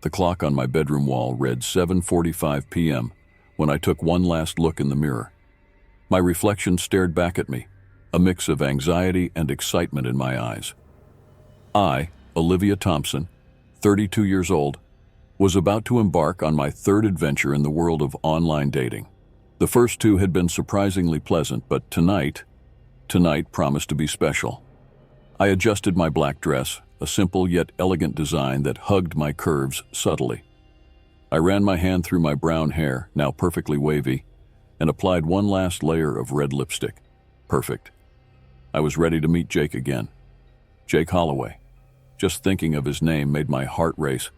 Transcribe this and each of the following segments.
The clock on my bedroom wall read 7:45 p.m. when I took one last look in the mirror. My reflection stared back at me, a mix of anxiety and excitement in my eyes. I, Olivia Thompson, 32 years old, was about to embark on my third adventure in the world of online dating. The first two had been surprisingly pleasant, but tonight promised to be special. I adjusted my black dress, a simple yet elegant design that hugged my curves subtly. I ran my hand through my brown hair, now perfectly wavy, and applied one last layer of red lipstick. Perfect. I was ready to meet Jake again. Jake Holloway. Just thinking of his name made my heart race.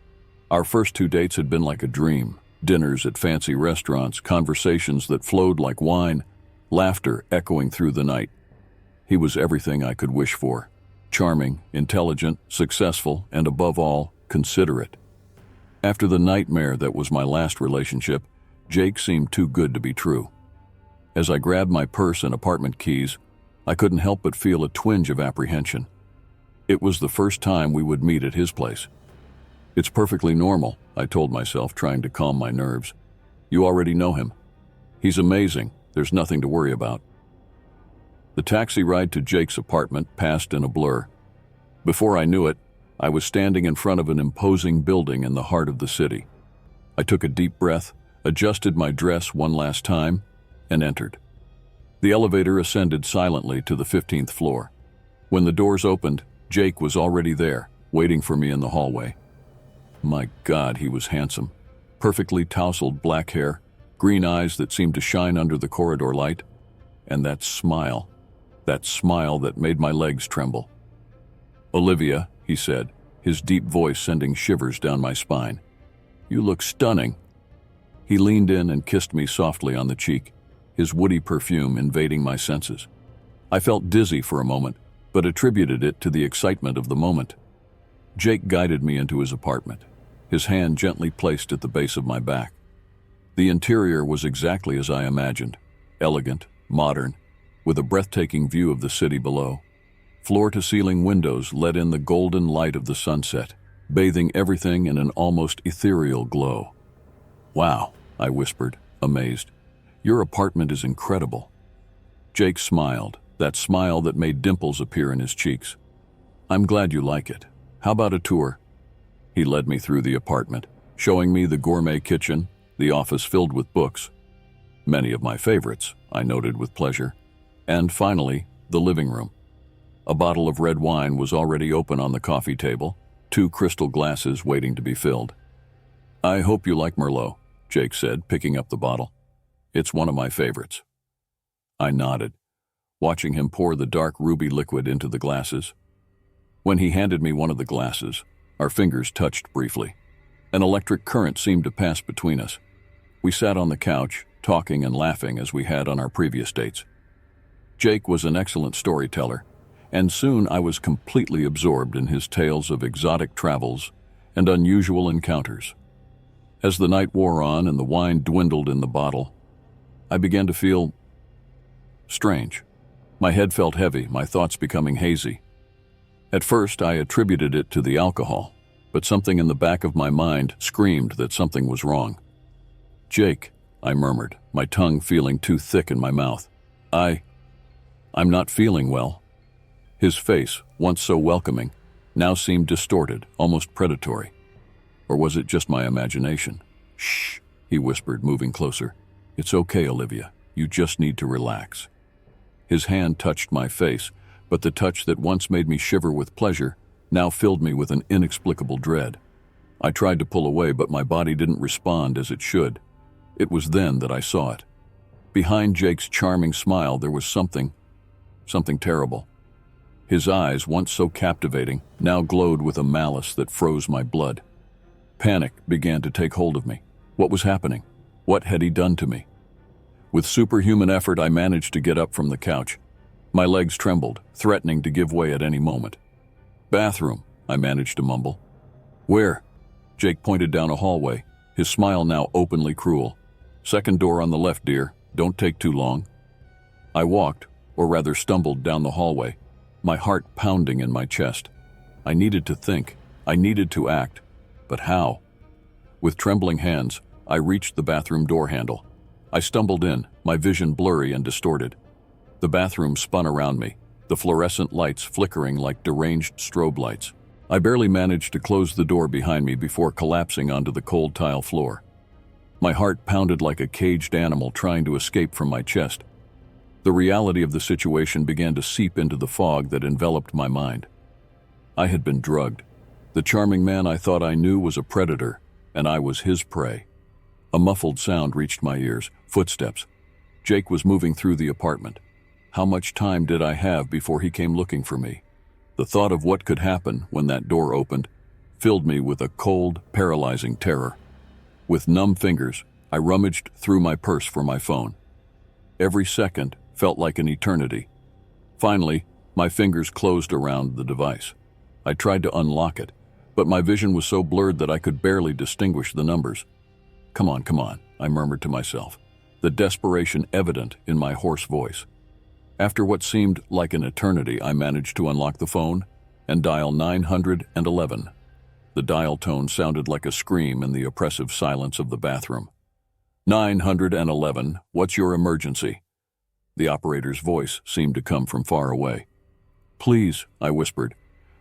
Our first 2 dates had been like a dream. Dinners at fancy restaurants, conversations that flowed like wine, laughter echoing through the night. He was everything I could wish for. Charming, intelligent, successful, and above all, considerate. After the nightmare that was my last relationship, Jake seemed too good to be true. As I grabbed my purse and apartment keys, I couldn't help but feel a twinge of apprehension. It was the first time we would meet at his place. It's perfectly normal, I told myself, trying to calm my nerves. You already know him. He's amazing. There's nothing to worry about. The taxi ride to Jake's apartment passed in a blur. Before I knew it, I was standing in front of an imposing building in the heart of the city. I took a deep breath, adjusted my dress one last time, and entered. The elevator ascended silently to the 15th floor. When the doors opened, Jake was already there, waiting for me in the hallway. My God, he was handsome. Perfectly tousled black hair, green eyes that seemed to shine under the corridor light, and that smile that made my legs tremble. Olivia, he said, his deep voice sending shivers down my spine. You look stunning. He leaned in and kissed me softly on the cheek, his woody perfume invading my senses. I felt dizzy for a moment, but attributed it to the excitement of the moment. Jake guided me into his apartment, his hand gently placed at the base of my back. The interior was exactly as I imagined, elegant, modern, with a breathtaking view of the city below. Floor-to-ceiling windows let in the golden light of the sunset, bathing everything in an almost ethereal glow. Wow, I whispered, amazed. Your apartment is incredible. Jake smiled, that smile that made dimples appear in his cheeks. I'm glad you like it. How about a tour? He led me through the apartment, showing me the gourmet kitchen, the office filled with books. Many of my favorites, I noted with pleasure. And finally, the living room. A bottle of red wine was already open on the coffee table, 2 crystal glasses waiting to be filled. I hope you like Merlot, Jake said, picking up the bottle. It's one of my favorites. I nodded, watching him pour the dark ruby liquid into the glasses. When he handed me one of the glasses, our fingers touched briefly. An electric current seemed to pass between us. We sat on the couch, talking and laughing as we had on our previous dates. Jake was an excellent storyteller, and soon I was completely absorbed in his tales of exotic travels and unusual encounters. As the night wore on and the wine dwindled in the bottle, I began to feel strange. My head felt heavy, my thoughts becoming hazy. At first, I attributed it to the alcohol, but something in the back of my mind screamed that something was wrong. Jake, I murmured, my tongue feeling too thick in my mouth. I'm not feeling well. His face, once so welcoming, now seemed distorted, almost predatory. Or was it just my imagination? Shh, he whispered, moving closer. It's okay, Olivia. You just need to relax. His hand touched my face, but the touch that once made me shiver with pleasure now filled me with an inexplicable dread. I tried to pull away, but my body didn't respond as it should. It was then that I saw it. Behind Jake's charming smile, there was something terrible. His eyes, once so captivating, now glowed with a malice that froze my blood. Panic began to take hold of me. What was happening? What had he done to me? With superhuman effort, I managed to get up from the couch. My legs trembled, threatening to give way at any moment. Bathroom, I managed to mumble. Where? Jake pointed down a hallway, his smile now openly cruel. Second door on the left, dear. Don't take too long. I walked, or rather stumbled down the hallway, my heart pounding in my chest. I needed to think. I needed to act. But how? With trembling hands, I reached the bathroom door handle. I stumbled in, my vision blurry and distorted. The bathroom spun around me, the fluorescent lights flickering like deranged strobe lights. I barely managed to close the door behind me before collapsing onto the cold tile floor. My heart pounded like a caged animal trying to escape from my chest. The reality of the situation began to seep into the fog that enveloped my mind. I had been drugged. The charming man I thought I knew was a predator, and I was his prey. A muffled sound reached my ears, footsteps. Jake was moving through the apartment. How much time did I have before he came looking for me? The thought of what could happen when that door opened filled me with a cold, paralyzing terror. With numb fingers, I rummaged through my purse for my phone. Every second felt like an eternity. Finally, my fingers closed around the device. I tried to unlock it, but my vision was so blurred that I could barely distinguish the numbers. Come on, I murmured to myself, the desperation evident in my hoarse voice. After what seemed like an eternity, I managed to unlock the phone and dial 911. The dial tone sounded like a scream in the oppressive silence of the bathroom. 911, what's your emergency? The operator's voice seemed to come from far away. Please, I whispered,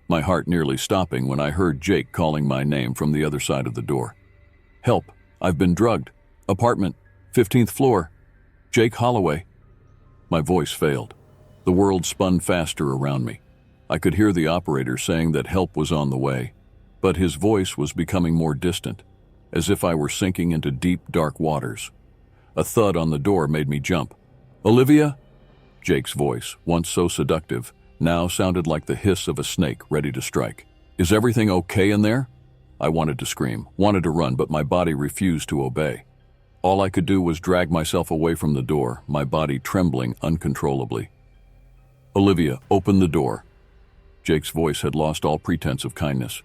my heart nearly stopping when I heard Jake calling my name from the other side of the door. Help, I've been drugged. Apartment, 15th floor. Jake Holloway. My voice failed. The world spun faster around me. I could hear the operator saying that help was on the way, but his voice was becoming more distant, as if I were sinking into deep, dark waters. A thud on the door made me jump. Olivia? Jake's voice, once so seductive, now sounded like the hiss of a snake ready to strike. Is everything okay in there? I wanted to scream, wanted to run, but my body refused to obey. All I could do was drag myself away from the door, my body trembling uncontrollably. Olivia, open the door. Jake's voice had lost all pretense of kindness.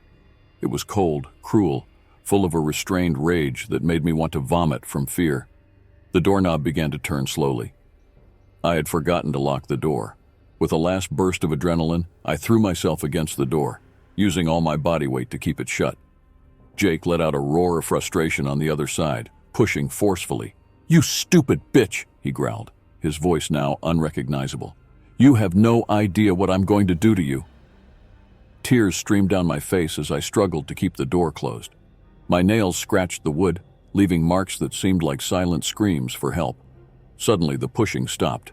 It was cold, cruel, full of a restrained rage that made me want to vomit from fear. The doorknob began to turn slowly. I had forgotten to lock the door. With a last burst of adrenaline, I threw myself against the door, using all my body weight to keep it shut. Jake let out a roar of frustration on the other side, pushing forcefully. You stupid bitch, he growled, his voice now unrecognizable. You have no idea what I'm going to do to you. Tears streamed down my face as I struggled to keep the door closed. My nails scratched the wood, leaving marks that seemed like silent screams for help. Suddenly, the pushing stopped.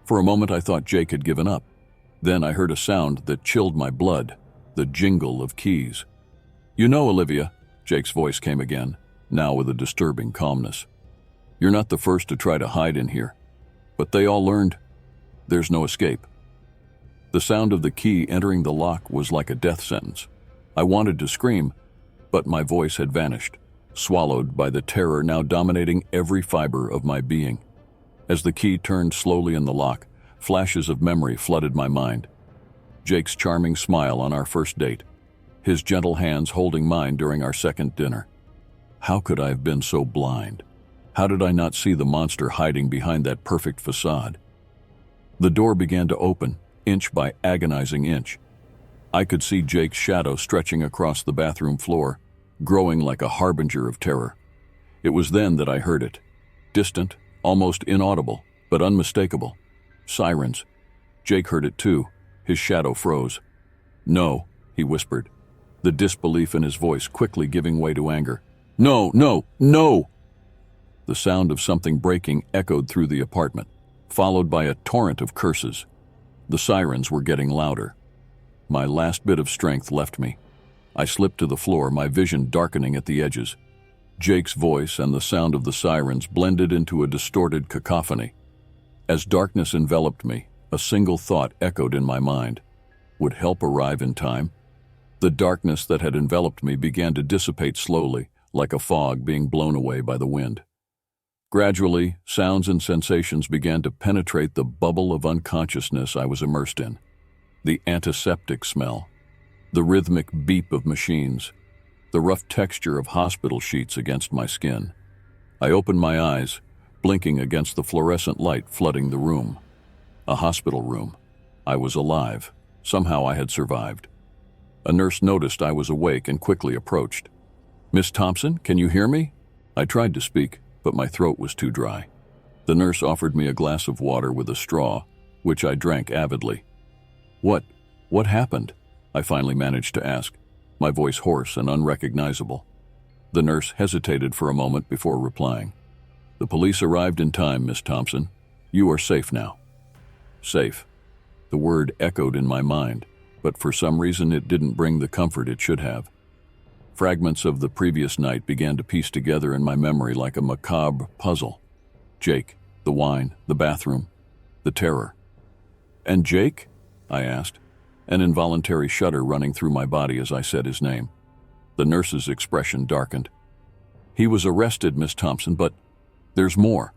For a moment, I thought Jake had given up. Then I heard a sound that chilled my blood, the jingle of keys. You know, Olivia, Jake's voice came again, now with a disturbing calmness. You're not the first to try to hide in here, but they all learned there's no escape. The sound of the key entering the lock was like a death sentence. I wanted to scream, but my voice had vanished, swallowed by the terror now dominating every fiber of my being. As the key turned slowly in the lock, flashes of memory flooded my mind. Jake's charming smile on our first date, his gentle hands holding mine during our second dinner. How could I have been so blind? How did I not see the monster hiding behind that perfect facade? The door began to open, inch by agonizing inch. I could see Jake's shadow stretching across the bathroom floor, growing like a harbinger of terror. It was then that I heard it, distant, almost inaudible, but unmistakable. Sirens. Jake heard it too. His shadow froze. No, he whispered, the disbelief in his voice quickly giving way to anger. No, no, no! The sound of something breaking echoed through the apartment, followed by a torrent of curses. The sirens were getting louder. My last bit of strength left me. I slipped to the floor, my vision darkening at the edges. Jake's voice and the sound of the sirens blended into a distorted cacophony. As darkness enveloped me, a single thought echoed in my mind. Would help arrive in time? The darkness that had enveloped me began to dissipate slowly, like a fog being blown away by the wind. Gradually, sounds and sensations began to penetrate the bubble of unconsciousness I was immersed in. The antiseptic smell, the rhythmic beep of machines, the rough texture of hospital sheets against my skin. I opened my eyes, blinking against the fluorescent light flooding the room. A hospital room. I was alive. Somehow I had survived. A nurse noticed I was awake and quickly approached. Miss Thompson, can you hear me? I tried to speak, but my throat was too dry. The nurse offered me a glass of water with a straw, which I drank avidly. What happened? I finally managed to ask, my voice hoarse and unrecognizable. The nurse hesitated for a moment before replying. The police arrived in time, Miss Thompson. You are safe now. Safe. The word echoed in my mind, but for some reason it didn't bring the comfort it should have. Fragments of the previous night began to piece together in my memory like a macabre puzzle. Jake, the wine, the bathroom, the terror. And Jake? I asked, an involuntary shudder running through my body as I said his name. The nurse's expression darkened. He was arrested, Miss Thompson, but there's more.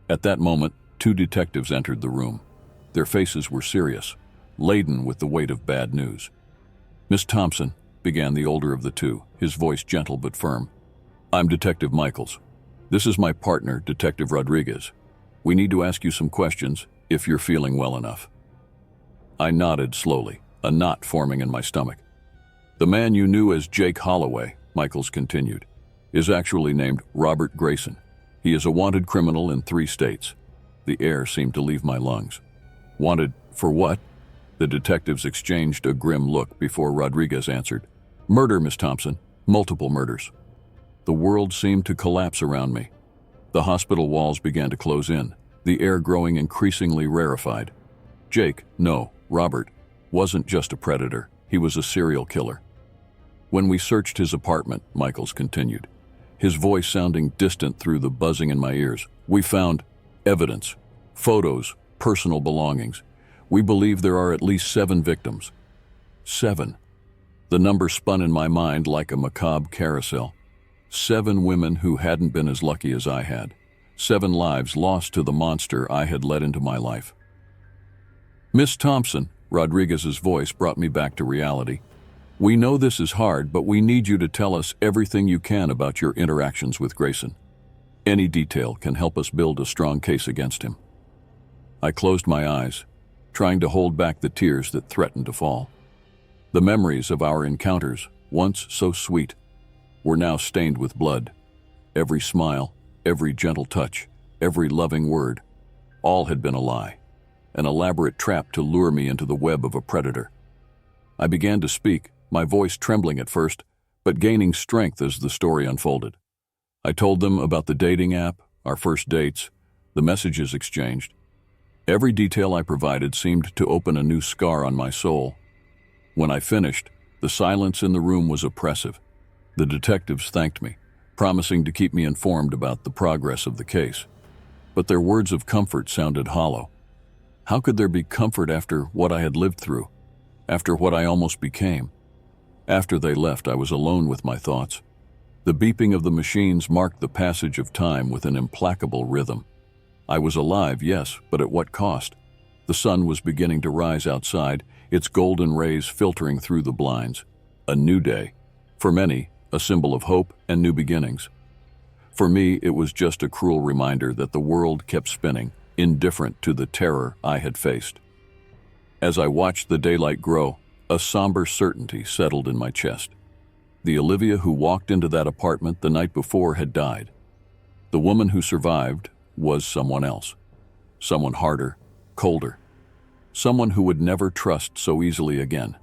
At that moment, 2 detectives entered the room. Their faces were serious, laden with the weight of bad news. Miss Thompson, began the older of the 2, his voice gentle but firm. I'm Detective Michaels. This is my partner, Detective Rodriguez. We need to ask you some questions, if you're feeling well enough. I nodded slowly, a knot forming in my stomach. The man you knew as Jake Holloway, Michaels continued, is actually named Robert Grayson. He is a wanted criminal in 3 states. The air seemed to leave my lungs. Wanted for what? The detectives exchanged a grim look before Rodriguez answered. Murder, Miss Thompson. Multiple murders. The world seemed to collapse around me. The hospital walls began to close in, the air growing increasingly rarefied. Jake, no, Robert, wasn't just a predator. He was a serial killer. When we searched his apartment, Michaels continued, his voice sounding distant through the buzzing in my ears, we found evidence, photos, personal belongings. We believe there are at least 7 victims. 7. The number spun in my mind like a macabre carousel. 7 women who hadn't been as lucky as I had. 7 lives lost to the monster I had let into my life. Miss Thompson, Rodriguez's voice brought me back to reality. We know this is hard, but we need you to tell us everything you can about your interactions with Grayson. Any detail can help us build a strong case against him. I closed my eyes, trying to hold back the tears that threatened to fall. The memories of our encounters, once so sweet, were now stained with blood. Every smile, every gentle touch, every loving word, all had been a lie, an elaborate trap to lure me into the web of a predator. I began to speak, my voice trembling at first, but gaining strength as the story unfolded. I told them about the dating app, our first dates, the messages exchanged. Every detail I provided seemed to open a new scar on my soul. When I finished, the silence in the room was oppressive. The detectives thanked me, promising to keep me informed about the progress of the case. But their words of comfort sounded hollow. How could there be comfort after what I had lived through, after what I almost became? After they left, I was alone with my thoughts. The beeping of the machines marked the passage of time with an implacable rhythm. I was alive, yes, but at what cost? The sun was beginning to rise outside, its golden rays filtering through the blinds. A new day. For many, a symbol of hope and new beginnings. For me, it was just a cruel reminder that the world kept spinning, indifferent to the terror I had faced. As I watched the daylight grow, a somber certainty settled in my chest. The Olivia who walked into that apartment the night before had died. The woman who survived was someone else. Someone harder, colder. Someone who would never trust so easily again.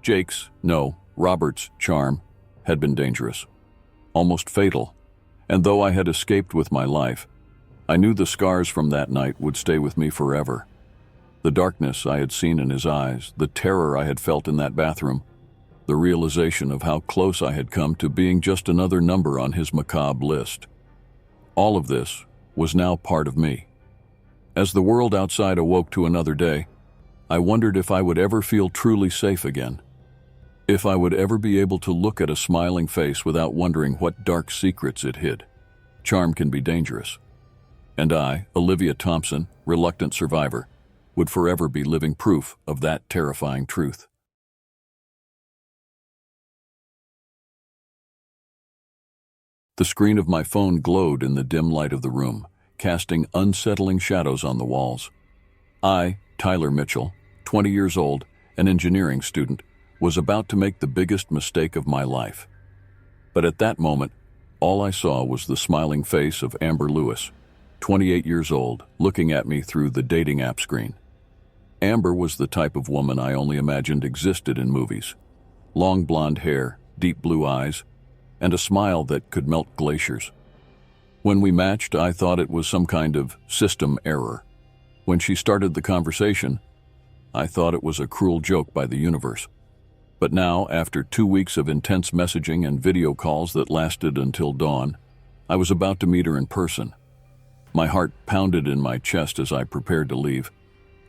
Jake's, no, Robert's charm had been dangerous, almost fatal, and though I had escaped with my life, I knew the scars from that night would stay with me forever. The darkness I had seen in his eyes, the terror I had felt in that bathroom, the realization of how close I had come to being just another number on his macabre list. All of this was now part of me. As the world outside awoke to another day, I wondered if I would ever feel truly safe again. If I would ever be able to look at a smiling face without wondering what dark secrets it hid. Charm can be dangerous. And I, Olivia Thompson, reluctant survivor, would forever be living proof of that terrifying truth. The screen of my phone glowed in the dim light of the room, casting unsettling shadows on the walls. I, Tyler Mitchell, 20 years old, an engineering student, was about to make the biggest mistake of my life. But at that moment, all I saw was the smiling face of Amber Lewis, 28 years old, looking at me through the dating app screen. Amber was the type of woman I only imagined existed in movies. Long blonde hair, deep blue eyes, and a smile that could melt glaciers. When we matched, I thought it was some kind of system error. When she started the conversation, I thought it was a cruel joke by the universe. But now, after 2 weeks of intense messaging and video calls that lasted until dawn, I was about to meet her in person. My heart pounded in my chest as I prepared to leave.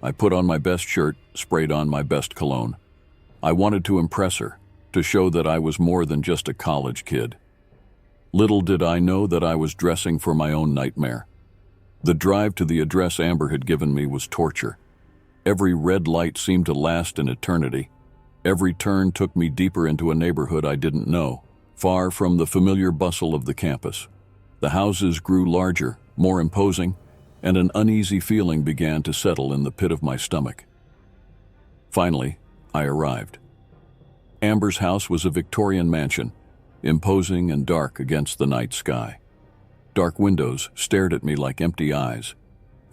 I put on my best shirt, sprayed on my best cologne. I wanted to impress her, to show that I was more than just a college kid. Little did I know that I was dressing for my own nightmare. The drive to the address Amber had given me was torture. Every red light seemed to last an eternity. Every turn took me deeper into a neighborhood I didn't know, far from the familiar bustle of the campus. The houses grew larger, more imposing, and an uneasy feeling began to settle in the pit of my stomach. Finally, I arrived. Amber's house was a Victorian mansion, imposing and dark against the night sky. Dark windows stared at me like empty eyes,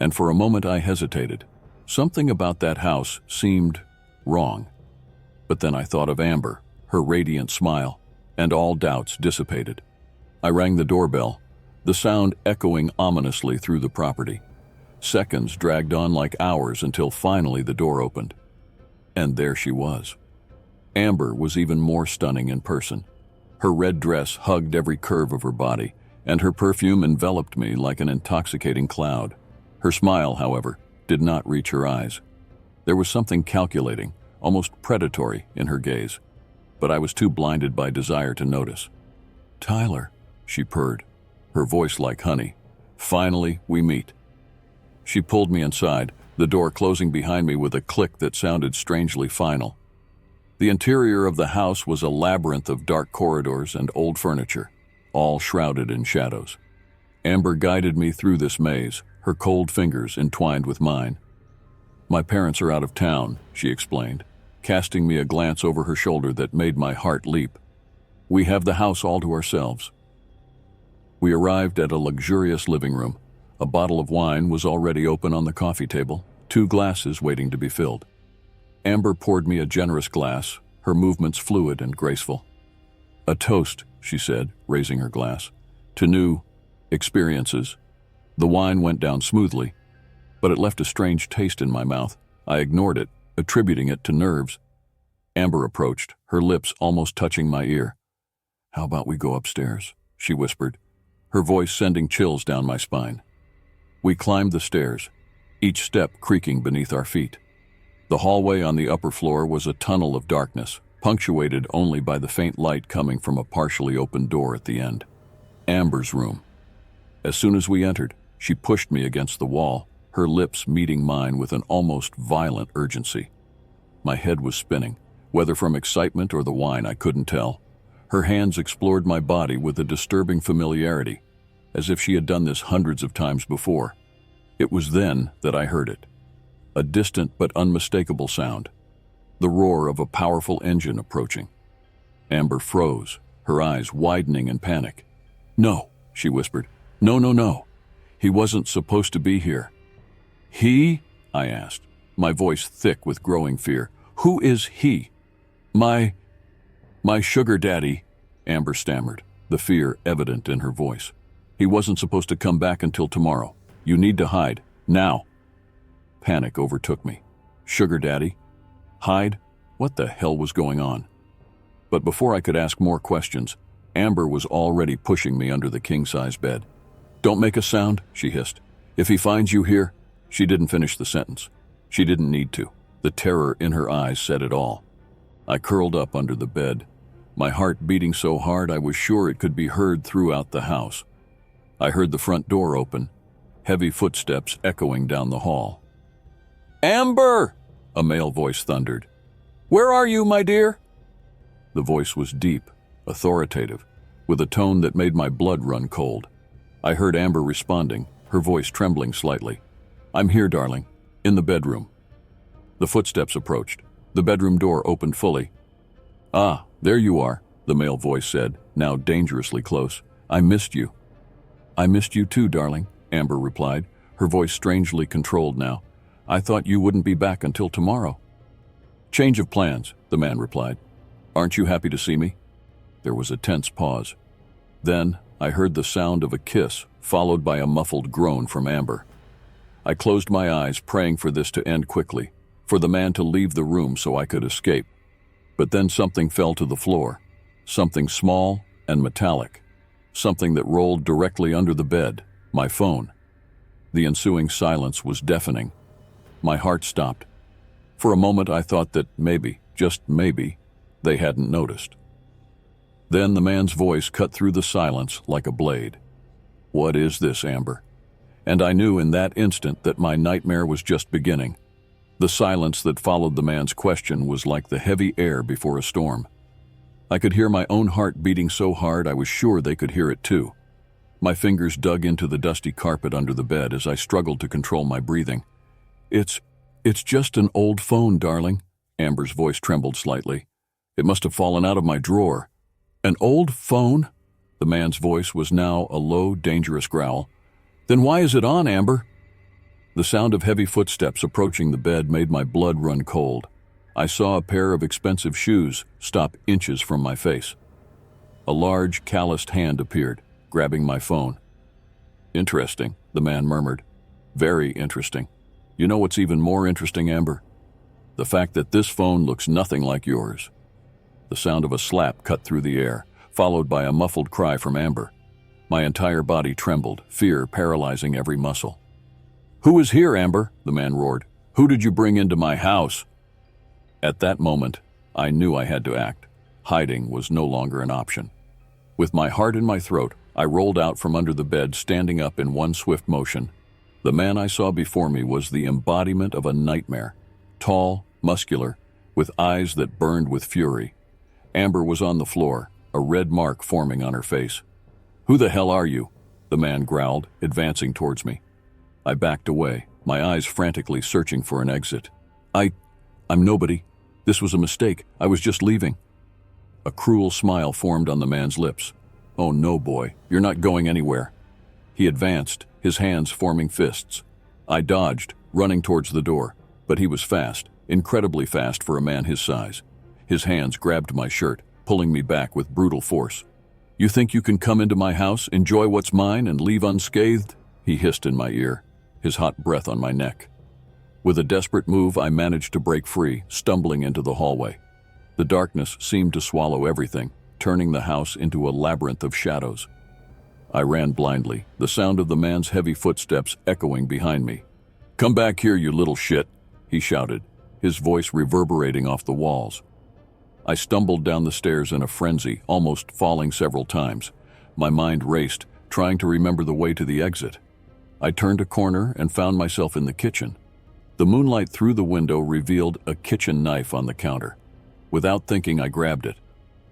and for a moment I hesitated. Something about that house seemed wrong. But then I thought of Amber, her radiant smile, and all doubts dissipated. I rang the doorbell, the sound echoing ominously through the property. Seconds dragged on like hours until finally the door opened. And there she was. Amber was even more stunning in person. Her red dress hugged every curve of her body, and her perfume enveloped me like an intoxicating cloud. Her smile, however, did not reach her eyes. There was something calculating, almost predatory in her gaze, but I was too blinded by desire to notice. "Tyler," she purred, her voice like honey. "Finally, we meet." She pulled me inside, the door closing behind me with a click that sounded strangely final. The interior of the house was a labyrinth of dark corridors and old furniture, all shrouded in shadows. Amber guided me through this maze, her cold fingers entwined with mine. "My parents are out of town," she explained, casting me a glance over her shoulder that made my heart leap. "We have the house all to ourselves." We arrived at a luxurious living room. A bottle of wine was already open on the coffee table, 2 glasses waiting to be filled. Amber poured me a generous glass, her movements fluid and graceful. "A toast," she said, raising her glass, "to new experiences." The wine went down smoothly, but it left a strange taste in my mouth. I ignored it, attributing it to nerves. Amber approached, her lips almost touching my ear. "How about we go upstairs?" she whispered, her voice sending chills down my spine. We climbed the stairs, each step creaking beneath our feet. The hallway on the upper floor was a tunnel of darkness, punctuated only by the faint light coming from a partially open door at the end. Amber's room. As soon as we entered, she pushed me against the wall, her lips meeting mine with an almost violent urgency. My head was spinning, whether from excitement or the wine I couldn't tell. Her hands explored my body with a disturbing familiarity, as if she had done this hundreds of times before. It was then that I heard it. A distant but unmistakable sound. The roar of a powerful engine approaching. Amber froze, her eyes widening in panic. "No," she whispered. "No, no, no. He wasn't supposed to be here." "He?" I asked, my voice thick with growing fear. "Who is he?" My sugar daddy," Amber stammered, the fear evident in her voice. "He wasn't supposed to come back until tomorrow. You need to hide, now." Panic overtook me. Sugar daddy? Hide? What the hell was going on? But before I could ask more questions, Amber was already pushing me under the king-size bed. "Don't make a sound," she hissed. "If he finds you here—" She didn't finish the sentence. She didn't need to. The terror in her eyes said it all. I curled up under the bed, my heart beating so hard I was sure it could be heard throughout the house. I heard the front door open, heavy footsteps echoing down the hall. "Amber!" a male voice thundered. "Where are you, my dear?" The voice was deep, authoritative, with a tone that made my blood run cold. I heard Amber responding, her voice trembling slightly. "I'm here, darling, in the bedroom." The footsteps approached. The bedroom door opened fully. "Ah, there you are," the male voice said, now dangerously close. I missed you. I missed you too, darling, Amber replied, her voice strangely controlled now. I thought you wouldn't be back until tomorrow. Change of plans, the man replied. Aren't you happy to see me? There was a tense pause. Then I heard the sound of a kiss, followed by a muffled groan from Amber. I closed my eyes, praying for this to end quickly, for the man to leave the room so I could escape. But then something fell to the floor, something small and metallic, something that rolled directly under the bed, my phone. The ensuing silence was deafening. My heart stopped. For a moment I thought that maybe, just maybe, they hadn't noticed. Then the man's voice cut through the silence like a blade. What is this, Amber? And I knew in that instant that my nightmare was just beginning. The silence that followed the man's question was like the heavy air before a storm. I could hear my own heart beating so hard I was sure they could hear it too. My fingers dug into the dusty carpet under the bed as I struggled to control my breathing. It's just an old phone, darling. Amber's voice trembled slightly. It must have fallen out of my drawer. An old phone? The man's voice was now a low, dangerous growl. Then why is it on, Amber? The sound of heavy footsteps approaching the bed made my blood run cold. I saw a pair of expensive shoes stop inches from my face. A large, calloused hand appeared, grabbing my phone. Interesting, the man murmured. Very interesting. You know what's even more interesting, Amber? The fact that this phone looks nothing like yours. The sound of a slap cut through the air, followed by a muffled cry from Amber. My entire body trembled, fear paralyzing every muscle. Who is here, Amber? The man roared. Who did you bring into my house? At that moment, I knew I had to act. Hiding was no longer an option. With my heart in my throat, I rolled out from under the bed, standing up in one swift motion. The man I saw before me was the embodiment of a nightmare. Tall, muscular, with eyes that burned with fury. Amber was on the floor, a red mark forming on her face. Who the hell are you? The man growled, advancing towards me. I backed away, my eyes frantically searching for an exit. I'm nobody. This was a mistake. I was just leaving. A cruel smile formed on the man's lips. Oh no, boy, you're not going anywhere. He advanced, his hands forming fists. I dodged, running towards the door, but he was fast, incredibly fast for a man his size. His hands grabbed my shirt, pulling me back with brutal force. You think you can come into my house, enjoy what's mine, and leave unscathed? He hissed in my ear, his hot breath on my neck. With a desperate move, I managed to break free, stumbling into the hallway. The darkness seemed to swallow everything, turning the house into a labyrinth of shadows. I ran blindly, the sound of the man's heavy footsteps echoing behind me. Come back here, you little shit, he shouted, his voice reverberating off the walls. I stumbled down the stairs in a frenzy, almost falling several times. My mind raced, trying to remember the way to the exit. I turned a corner and found myself in the kitchen. The moonlight through the window revealed a kitchen knife on the counter. Without thinking, I grabbed it.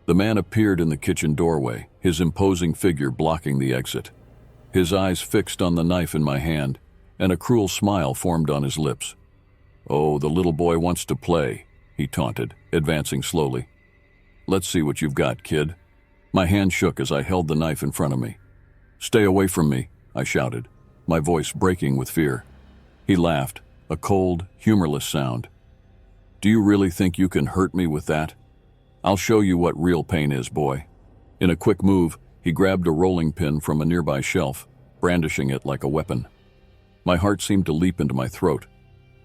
The man appeared in the kitchen doorway, his imposing figure blocking the exit. His eyes fixed on the knife in my hand, and a cruel smile formed on his lips. Oh, the little boy wants to play, he taunted, advancing slowly. Let's see what you've got, kid. My hand shook as I held the knife in front of me. Stay away from me, I shouted, my voice breaking with fear. He laughed, a cold, humorless sound. Do you really think you can hurt me with that? I'll show you what real pain is, boy. In a quick move, he grabbed a rolling pin from a nearby shelf, brandishing it like a weapon. My heart seemed to leap into my throat.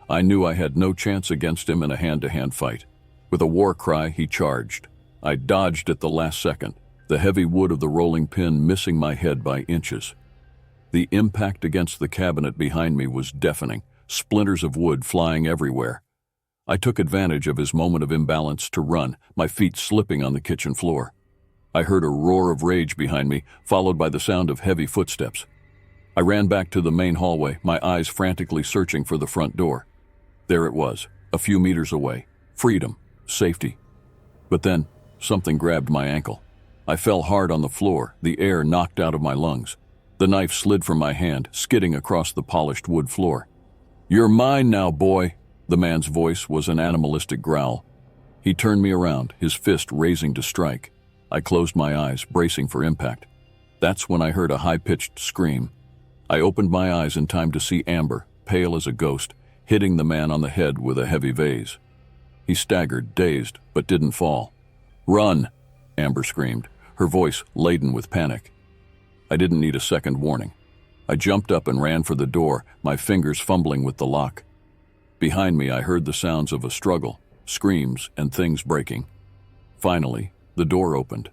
I knew I had no chance against him in a hand-to-hand fight. With a war cry, he charged. I dodged at the last second, the heavy wood of the rolling pin missing my head by inches. The impact against the cabinet behind me was deafening, splinters of wood flying everywhere. I took advantage of his moment of imbalance to run, my feet slipping on the kitchen floor. I heard a roar of rage behind me, followed by the sound of heavy footsteps. I ran back to the main hallway, my eyes frantically searching for the front door. There it was, a few meters away. Freedom, safety. But then, something grabbed my ankle. I fell hard on the floor, the air knocked out of my lungs. The knife slid from my hand, skidding across the polished wood floor. You're mine now, boy. The man's voice was an animalistic growl. He turned me around, his fist raising to strike. I closed my eyes, bracing for impact. That's when I heard a high-pitched scream. I opened my eyes in time to see Amber, pale as a ghost, hitting the man on the head with a heavy vase. He staggered, dazed, but didn't fall. "Run!" Amber screamed, her voice laden with panic. I didn't need a second warning. I jumped up and ran for the door, my fingers fumbling with the lock. Behind me, I heard the sounds of a struggle, screams, and things breaking. Finally, the door opened.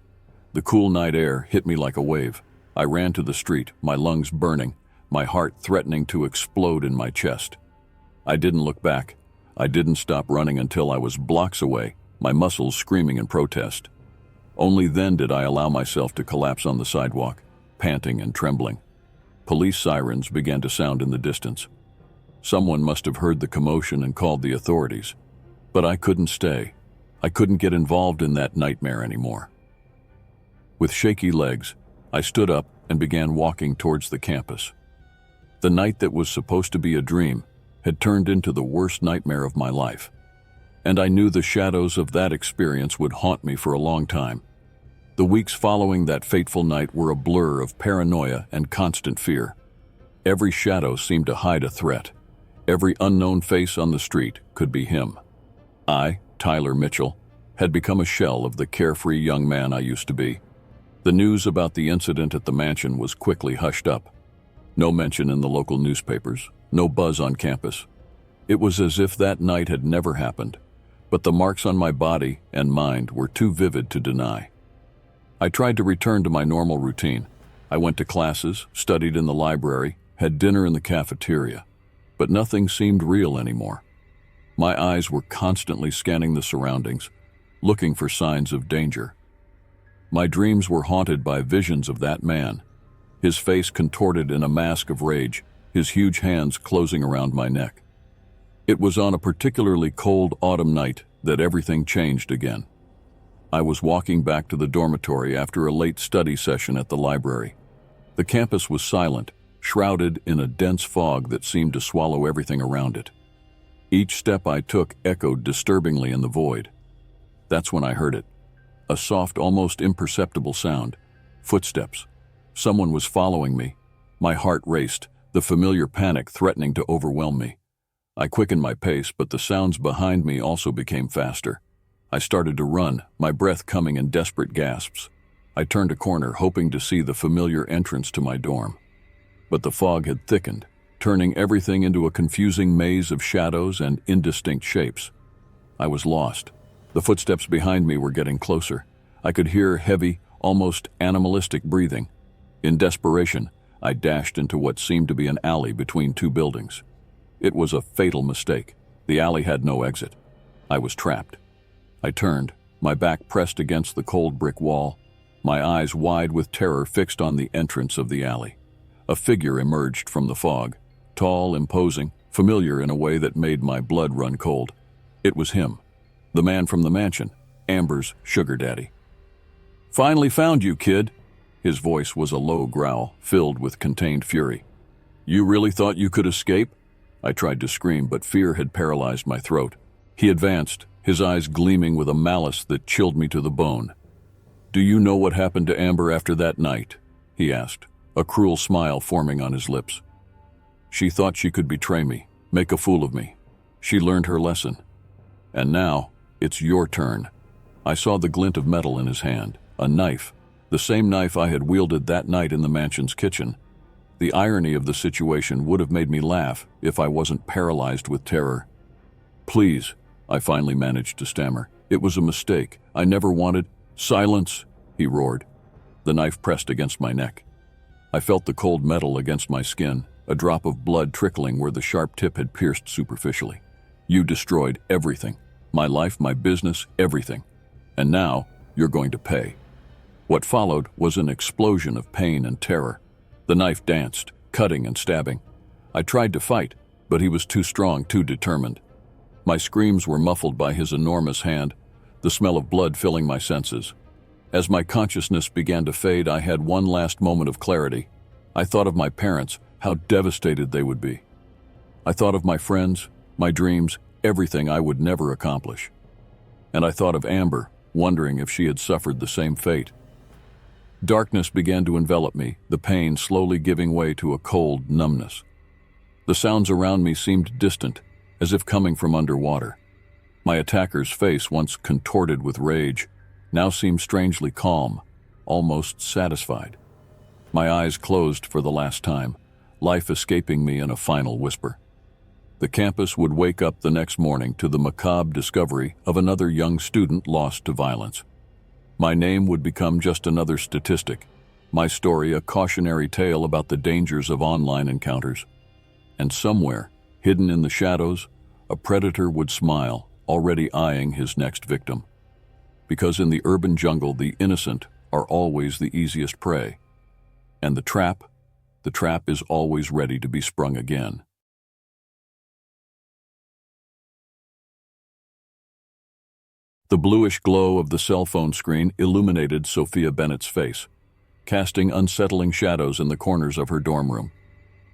The cool night air hit me like a wave. I ran to the street, my lungs burning, my heart threatening to explode in my chest. I didn't look back. I didn't stop running until I was blocks away, my muscles screaming in protest. Only then did I allow myself to collapse on the sidewalk, panting and trembling. Police sirens began to sound in the distance. Someone must have heard the commotion and called the authorities. But I couldn't stay. I couldn't get involved in that nightmare anymore. With shaky legs, I stood up and began walking towards the campus. The night that was supposed to be a dream had turned into the worst nightmare of my life. And I knew the shadows of that experience would haunt me for a long time. The weeks following that fateful night were a blur of paranoia and constant fear. Every shadow seemed to hide a threat. Every unknown face on the street could be him. I, Tyler Mitchell, had become a shell of the carefree young man I used to be. The news about the incident at the mansion was quickly hushed up. No mention in the local newspapers, no buzz on campus. It was as if that night had never happened, but the marks on my body and mind were too vivid to deny. I tried to return to my normal routine. I went to classes, studied in the library, had dinner in the cafeteria, but nothing seemed real anymore. My eyes were constantly scanning the surroundings, looking for signs of danger. My dreams were haunted by visions of that man, his face contorted in a mask of rage, his huge hands closing around my neck. It was on a particularly cold autumn night that everything changed again. I was walking back to the dormitory after a late study session at the library. The campus was silent, shrouded in a dense fog that seemed to swallow everything around it. Each step I took echoed disturbingly in the void. That's when I heard it. A soft, almost imperceptible sound. Footsteps. Someone was following me. My heart raced, the familiar panic threatening to overwhelm me. I quickened my pace, but the sounds behind me also became faster. I started to run, my breath coming in desperate gasps. I turned a corner, hoping to see the familiar entrance to my dorm. But the fog had thickened, turning everything into a confusing maze of shadows and indistinct shapes. I was lost. The footsteps behind me were getting closer. I could hear heavy, almost animalistic breathing. In desperation, I dashed into what seemed to be an alley between two buildings. It was a fatal mistake. The alley had no exit. I was trapped. I turned, my back pressed against the cold brick wall, my eyes wide with terror fixed on the entrance of the alley. A figure emerged from the fog, tall, imposing, familiar in a way that made my blood run cold. It was him, the man from the mansion, Amber's sugar daddy. "Finally found you, kid." His voice was a low growl, filled with contained fury. "You really thought you could escape?" I tried to scream, but fear had paralyzed my throat. He advanced, his eyes gleaming with a malice that chilled me to the bone. "Do you know what happened to Amber after that night?" he asked, a cruel smile forming on his lips. "She thought she could betray me, make a fool of me. She learned her lesson. And now, it's your turn." I saw the glint of metal in his hand, a knife, the same knife I had wielded that night in the mansion's kitchen. The irony of the situation would have made me laugh if I wasn't paralyzed with terror. "Please," I finally managed to stammer. "It was a mistake. I never wanted—" "Silence!" he roared. The knife pressed against my neck. I felt the cold metal against my skin, a drop of blood trickling where the sharp tip had pierced superficially. "You destroyed everything. My life, my business, everything. And now, you're going to pay." What followed was an explosion of pain and terror. The knife danced, cutting and stabbing. I tried to fight, but he was too strong, too determined. My screams were muffled by his enormous hand, the smell of blood filling my senses. As my consciousness began to fade, I had one last moment of clarity. I thought of my parents, how devastated they would be. I thought of my friends, my dreams, everything I would never accomplish. And I thought of Amber, wondering if she had suffered the same fate. Darkness began to envelop me, the pain slowly giving way to a cold numbness. The sounds around me seemed distant, as if coming from underwater. My attacker's face, once contorted with rage, now seemed strangely calm, almost satisfied. My eyes closed for the last time, life escaping me in a final whisper. The campus would wake up the next morning to the macabre discovery of another young student lost to violence. My name would become just another statistic, my story a cautionary tale about the dangers of online encounters. And somewhere, hidden in the shadows, a predator would smile, already eyeing his next victim. Because in the urban jungle, the innocent are always the easiest prey. And the trap is always ready to be sprung again. The bluish glow of the cell phone screen illuminated Sophia Bennett's face, casting unsettling shadows in the corners of her dorm room.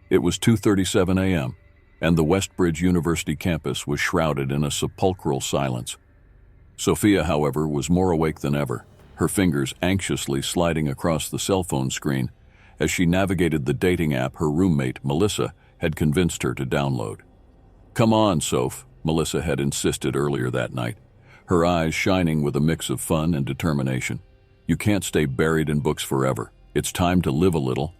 It was 2:37 a.m., and the Westbridge University campus was shrouded in a sepulchral silence. Sophia, however, was more awake than ever, her fingers anxiously sliding across the cell phone screen as she navigated the dating app her roommate, Melissa, had convinced her to download. "Come on, Soph," Melissa had insisted earlier that night, her eyes shining with a mix of fun and determination. "You can't stay buried in books forever. It's time to live a little."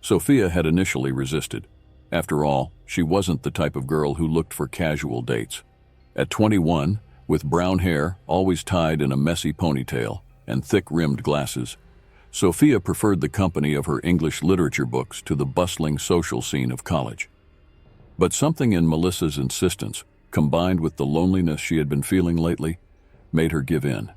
Sophia had initially resisted. After all, she wasn't the type of girl who looked for casual dates. At 21, with brown hair, always tied in a messy ponytail, and thick-rimmed glasses, Sophia preferred the company of her English literature books to the bustling social scene of college. But something in Melissa's insistence, combined with the loneliness she had been feeling lately, made her give in.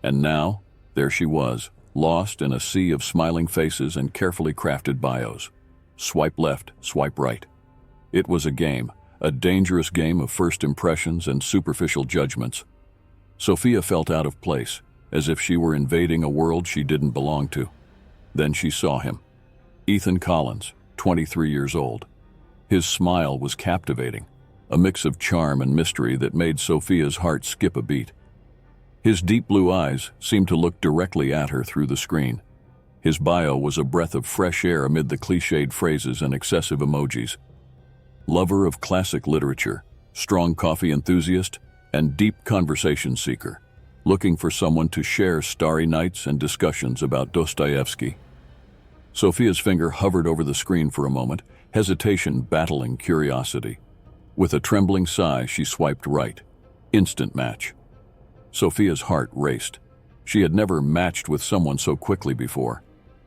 And now, there she was, lost in a sea of smiling faces and carefully crafted bios. Swipe left, swipe right. It was a game, a dangerous game of first impressions and superficial judgments. Sophia felt out of place, as if she were invading a world she didn't belong to. Then she saw him. Ethan Collins, 23 years old. His smile was captivating, a mix of charm and mystery that made Sophia's heart skip a beat. His deep blue eyes seemed to look directly at her through the screen. His bio was a breath of fresh air amid the cliched phrases and excessive emojis. Lover of classic literature, strong coffee enthusiast, and deep conversation seeker, looking for someone to share starry nights and discussions about Dostoevsky. Sophia's finger hovered over the screen for a moment, hesitation battling curiosity. With a trembling sigh, she swiped right. Instant match. Sophia's heart raced. She had never matched with someone so quickly before.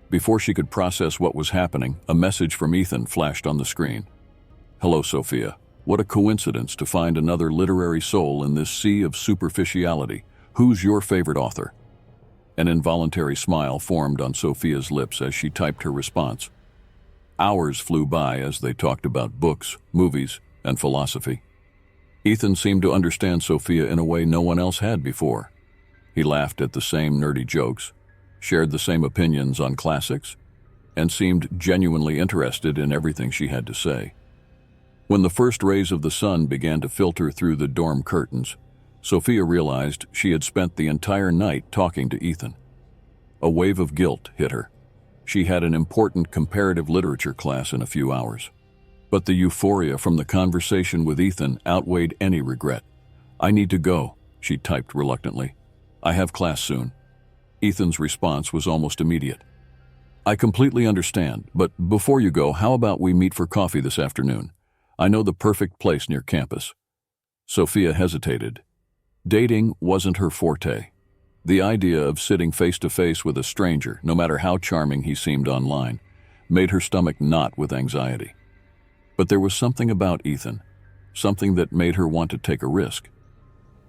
Before she could process what was happening, a message from Ethan flashed on the screen. "Hello, Sophia. What a coincidence to find another literary soul in this sea of superficiality. Who's your favorite author?" An involuntary smile formed on Sophia's lips as she typed her response. Hours flew by as they talked about books, movies, and philosophy. Ethan seemed to understand Sophia in a way no one else had before. He laughed at the same nerdy jokes, shared the same opinions on classics, and seemed genuinely interested in everything she had to say. When the first rays of the sun began to filter through the dorm curtains, Sophia realized she had spent the entire night talking to Ethan. A wave of guilt hit her. She had an important comparative literature class in a few hours. But the euphoria from the conversation with Ethan outweighed any regret. "I need to go," she typed reluctantly. "I have class soon." Ethan's response was almost immediate. "I completely understand, but before you go, how about we meet for coffee this afternoon? I know the perfect place near campus." Sophia hesitated. Dating wasn't her forte. The idea of sitting face to face with a stranger, no matter how charming he seemed online, made her stomach knot with anxiety. But there was something about Ethan, something that made her want to take a risk.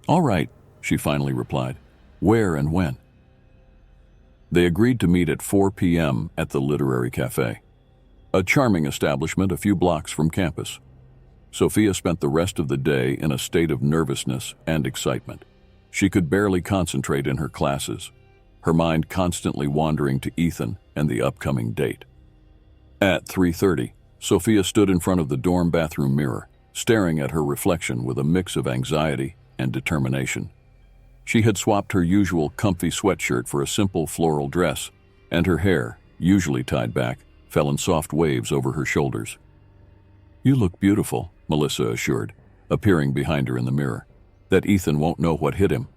"All right," she finally replied. "Where and when?" They agreed to meet at 4 p.m. at the Literary Cafe, a charming establishment a few blocks from campus. Sophia spent the rest of the day in a state of nervousness and excitement. She could barely concentrate in her classes, her mind constantly wandering to Ethan and the upcoming date. At 3:30, Sophia stood in front of the dorm bathroom mirror, staring at her reflection with a mix of anxiety and determination. She had swapped her usual comfy sweatshirt for a simple floral dress, and her hair, usually tied back, fell in soft waves over her shoulders. "You look beautiful," Melissa assured, appearing behind her in the mirror. "That Ethan won't know what hit him."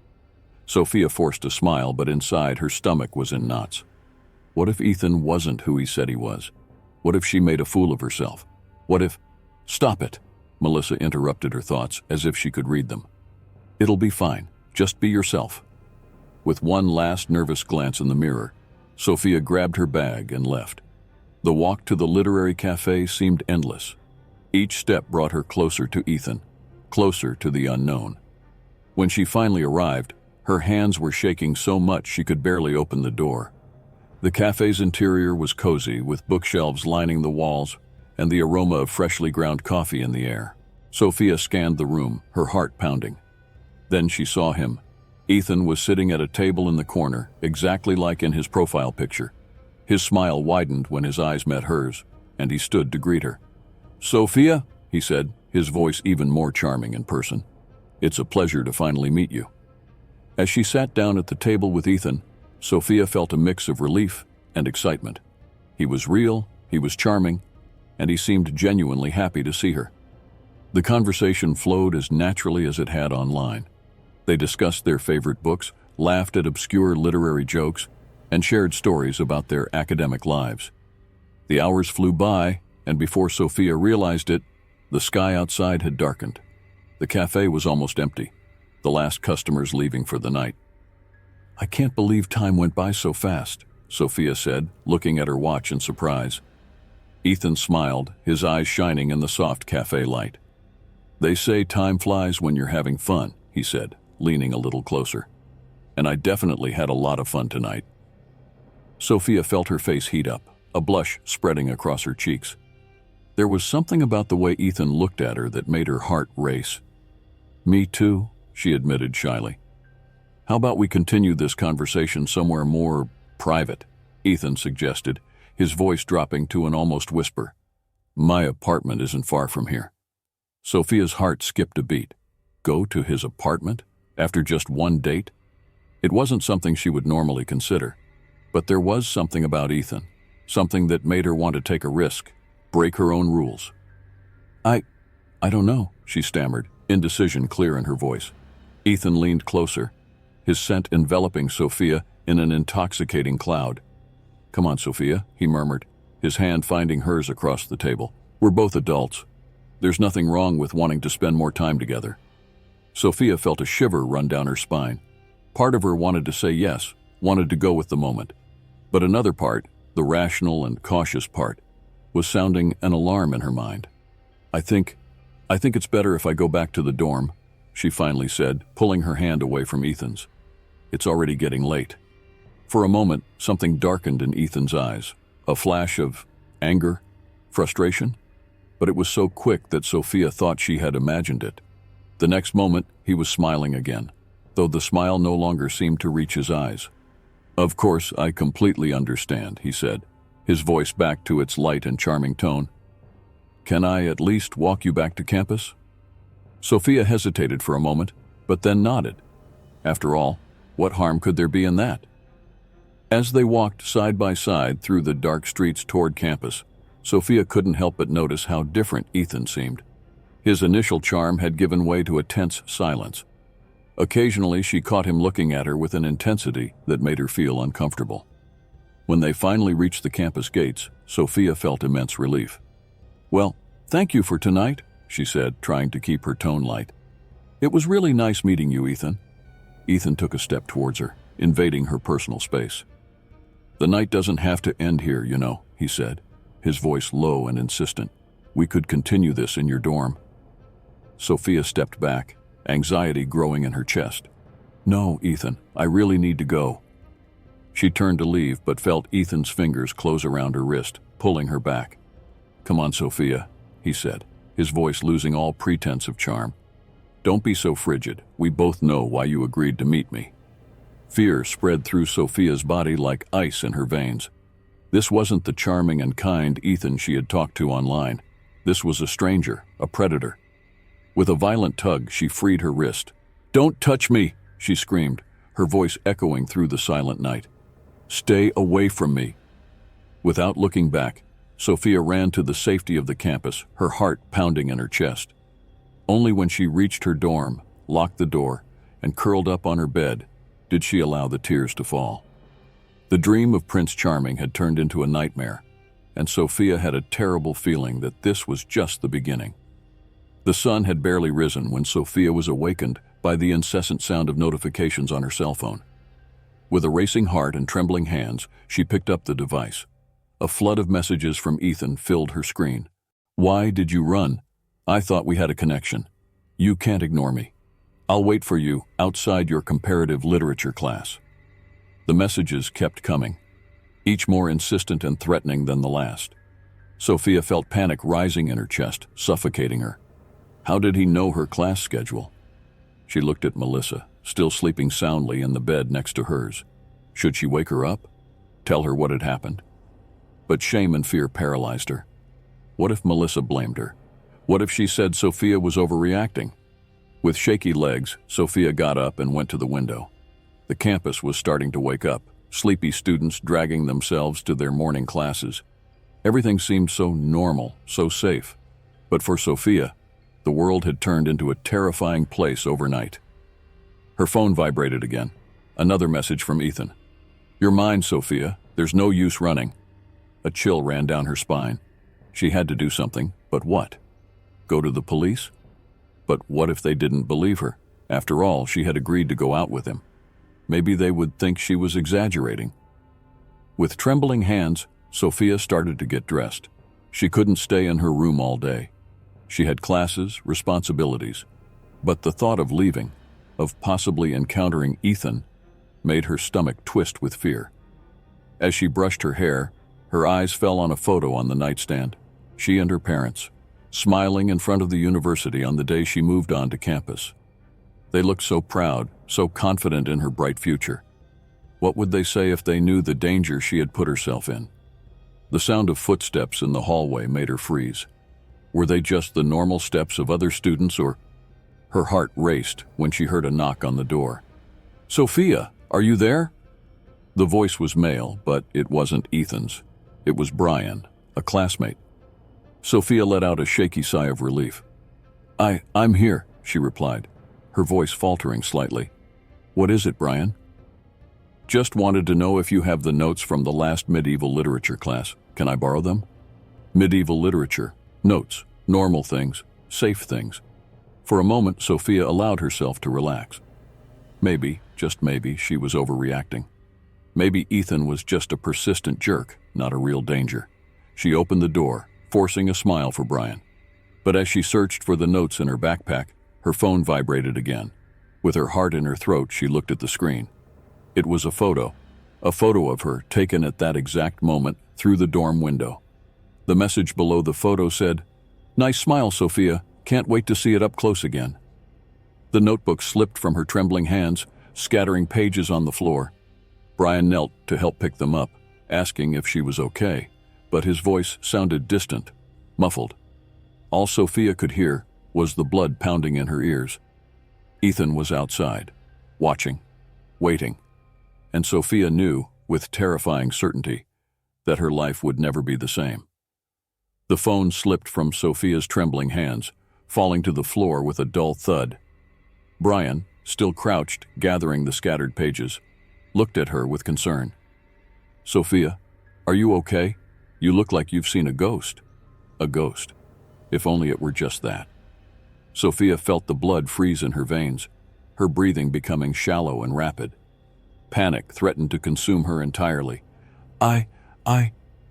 Sophia forced a smile, but inside her stomach was in knots. What if Ethan wasn't who he said he was? What if she made a fool of herself? What if— "Stop it," Melissa interrupted her thoughts as if she could read them. "It'll be fine. Just be yourself." With one last nervous glance in the mirror, Sophia grabbed her bag and left. The walk to the literary cafe seemed endless. Each step brought her closer to Ethan, closer to the unknown. When she finally arrived, her hands were shaking so much she could barely open the door. The cafe's interior was cozy, with bookshelves lining the walls and the aroma of freshly ground coffee in the air. Sophia scanned the room, her heart pounding. Then she saw him. Ethan was sitting at a table in the corner, exactly like in his profile picture. His smile widened when his eyes met hers, and he stood to greet her. "Sophia," he said, his voice even more charming in person. "It's a pleasure to finally meet you." As she sat down at the table with Ethan, Sophia felt a mix of relief and excitement. He was real, he was charming, and he seemed genuinely happy to see her. The conversation flowed as naturally as it had online. They discussed their favorite books, laughed at obscure literary jokes, and shared stories about their academic lives. The hours flew by, and before Sophia realized it, the sky outside had darkened. The cafe was almost empty, the last customers leaving for the night. "I can't believe time went by so fast," Sophia said, looking at her watch in surprise. Ethan smiled, his eyes shining in the soft cafe light. "They say time flies when you're having fun," he said, leaning a little closer. "And I definitely had a lot of fun tonight." Sophia felt her face heat up, a blush spreading across her cheeks. There was something about the way Ethan looked at her that made her heart race. "Me too," she admitted shyly. "How about we continue this conversation somewhere more private?" Ethan suggested, his voice dropping to an almost whisper. "My apartment isn't far from here." Sophia's heart skipped a beat. Go to his apartment? After just one date? It wasn't something she would normally consider. But there was something about Ethan, something that made her want to take a risk, break her own rules. I don't know," she stammered, indecision clear in her voice. Ethan leaned closer, his scent enveloping Sophia in an intoxicating cloud. "Come on, Sophia," he murmured, his hand finding hers across the table. "We're both adults. There's nothing wrong with wanting to spend more time together." Sophia felt a shiver run down her spine. Part of her wanted to say yes, wanted to go with the moment. But another part, the rational and cautious part, was sounding an alarm in her mind. I think it's better if I go back to the dorm," she finally said, pulling her hand away from Ethan's. "It's already getting late." For a moment, something darkened in Ethan's eyes, a flash of anger, frustration, but it was so quick that Sophia thought she had imagined it. The next moment, he was smiling again, though the smile no longer seemed to reach his eyes. "Of course, I completely understand," he said, his voice back to its light and charming tone. "Can I at least walk you back to campus?" Sophia hesitated for a moment, but then nodded. After all, what harm could there be in that? As they walked side by side through the dark streets toward campus, Sophia couldn't help but notice how different Ethan seemed. His initial charm had given way to a tense silence. Occasionally, she caught him looking at her with an intensity that made her feel uncomfortable. When they finally reached the campus gates, Sophia felt immense relief. "Well, thank you for tonight," she said, trying to keep her tone light. "It was really nice meeting you, Ethan." Ethan took a step towards her, invading her personal space. "The night doesn't have to end here, you know," he said, his voice low and insistent. "We could continue this in your dorm." Sophia stepped back, anxiety growing in her chest. "No, Ethan, I really need to go." She turned to leave, but felt Ethan's fingers close around her wrist, pulling her back. "Come on, Sophia," he said, his voice losing all pretense of charm. "Don't be so frigid. We both know why you agreed to meet me." Fear spread through Sophia's body like ice in her veins. This wasn't the charming and kind Ethan she had talked to online. This was a stranger, a predator. With a violent tug, she freed her wrist. "Don't touch me!" she screamed, her voice echoing through the silent night. "Stay away from me." Without looking back, Sophia ran to the safety of the campus, her heart pounding in her chest. Only when she reached her dorm, locked the door, and curled up on her bed did she allow the tears to fall. The dream of Prince Charming had turned into a nightmare, and Sophia had a terrible feeling that this was just the beginning. The sun had barely risen when Sophia was awakened by the incessant sound of notifications on her cell phone. With a racing heart and trembling hands, she picked up the device. A flood of messages from Ethan filled her screen. "Why did you run? I thought we had a connection. You can't ignore me. I'll wait for you outside your comparative literature class." The messages kept coming, each more insistent and threatening than the last. Sophia felt panic rising in her chest, suffocating her. How did he know her class schedule? She looked at Melissa, still sleeping soundly in the bed next to hers. Should she wake her up? Tell her what had happened? But shame and fear paralyzed her. What if Melissa blamed her? What if she said Sophia was overreacting? With shaky legs, Sophia got up and went to the window. The campus was starting to wake up, sleepy students dragging themselves to their morning classes. Everything seemed so normal, so safe. But for Sophia, the world had turned into a terrifying place overnight. Her phone vibrated again. Another message from Ethan. "You're mine, Sophia. There's no use running." A chill ran down her spine. She had to do something, but what? Go to the police? But what if they didn't believe her? After all, she had agreed to go out with him. Maybe they would think she was exaggerating. With trembling hands, Sophia started to get dressed. She couldn't stay in her room all day. She had classes, responsibilities. But the thought of leaving, of possibly encountering Ethan, made her stomach twist with fear. As she brushed her hair, her eyes fell on a photo on the nightstand. She and her parents, smiling in front of the university on the day she moved on to campus. They looked so proud, so confident in her bright future. What would they say if they knew the danger she had put herself in? The sound of footsteps in the hallway made her freeze. Were they just the normal steps of other students, or? Her heart raced when she heard a knock on the door. "Sophia, are you there?" The voice was male, but it wasn't Ethan's. It was Brian, a classmate. Sophia let out a shaky sigh of relief. I'm here," she replied, her voice faltering slightly. "What is it, Brian?" "Just wanted to know if you have the notes from the last medieval literature class. Can I borrow them?" Medieval literature, notes, normal things, safe things. For a moment, Sophia allowed herself to relax. Maybe, just maybe, she was overreacting. Maybe Ethan was just a persistent jerk, not a real danger. She opened the door, forcing a smile for Brian. But as she searched for the notes in her backpack, her phone vibrated again. With her heart in her throat, she looked at the screen. It was a photo of her taken at that exact moment through the dorm window. The message below the photo said, "Nice smile, Sophia. Can't wait to see it up close again." The notebook slipped from her trembling hands, scattering pages on the floor. Brian knelt to help pick them up, asking if she was okay, but his voice sounded distant, muffled. All Sophia could hear was the blood pounding in her ears. Ethan was outside, watching, waiting, and Sophia knew, with terrifying certainty, that her life would never be the same. The phone slipped from Sophia's trembling hands, falling to the floor with a dull thud. Brian, still crouched, gathering the scattered pages, looked at her with concern. "Sophia, are you okay? You look like you've seen a ghost." A ghost. If only it were just that. Sophia felt the blood freeze in her veins, her breathing becoming shallow and rapid. Panic threatened to consume her entirely. I,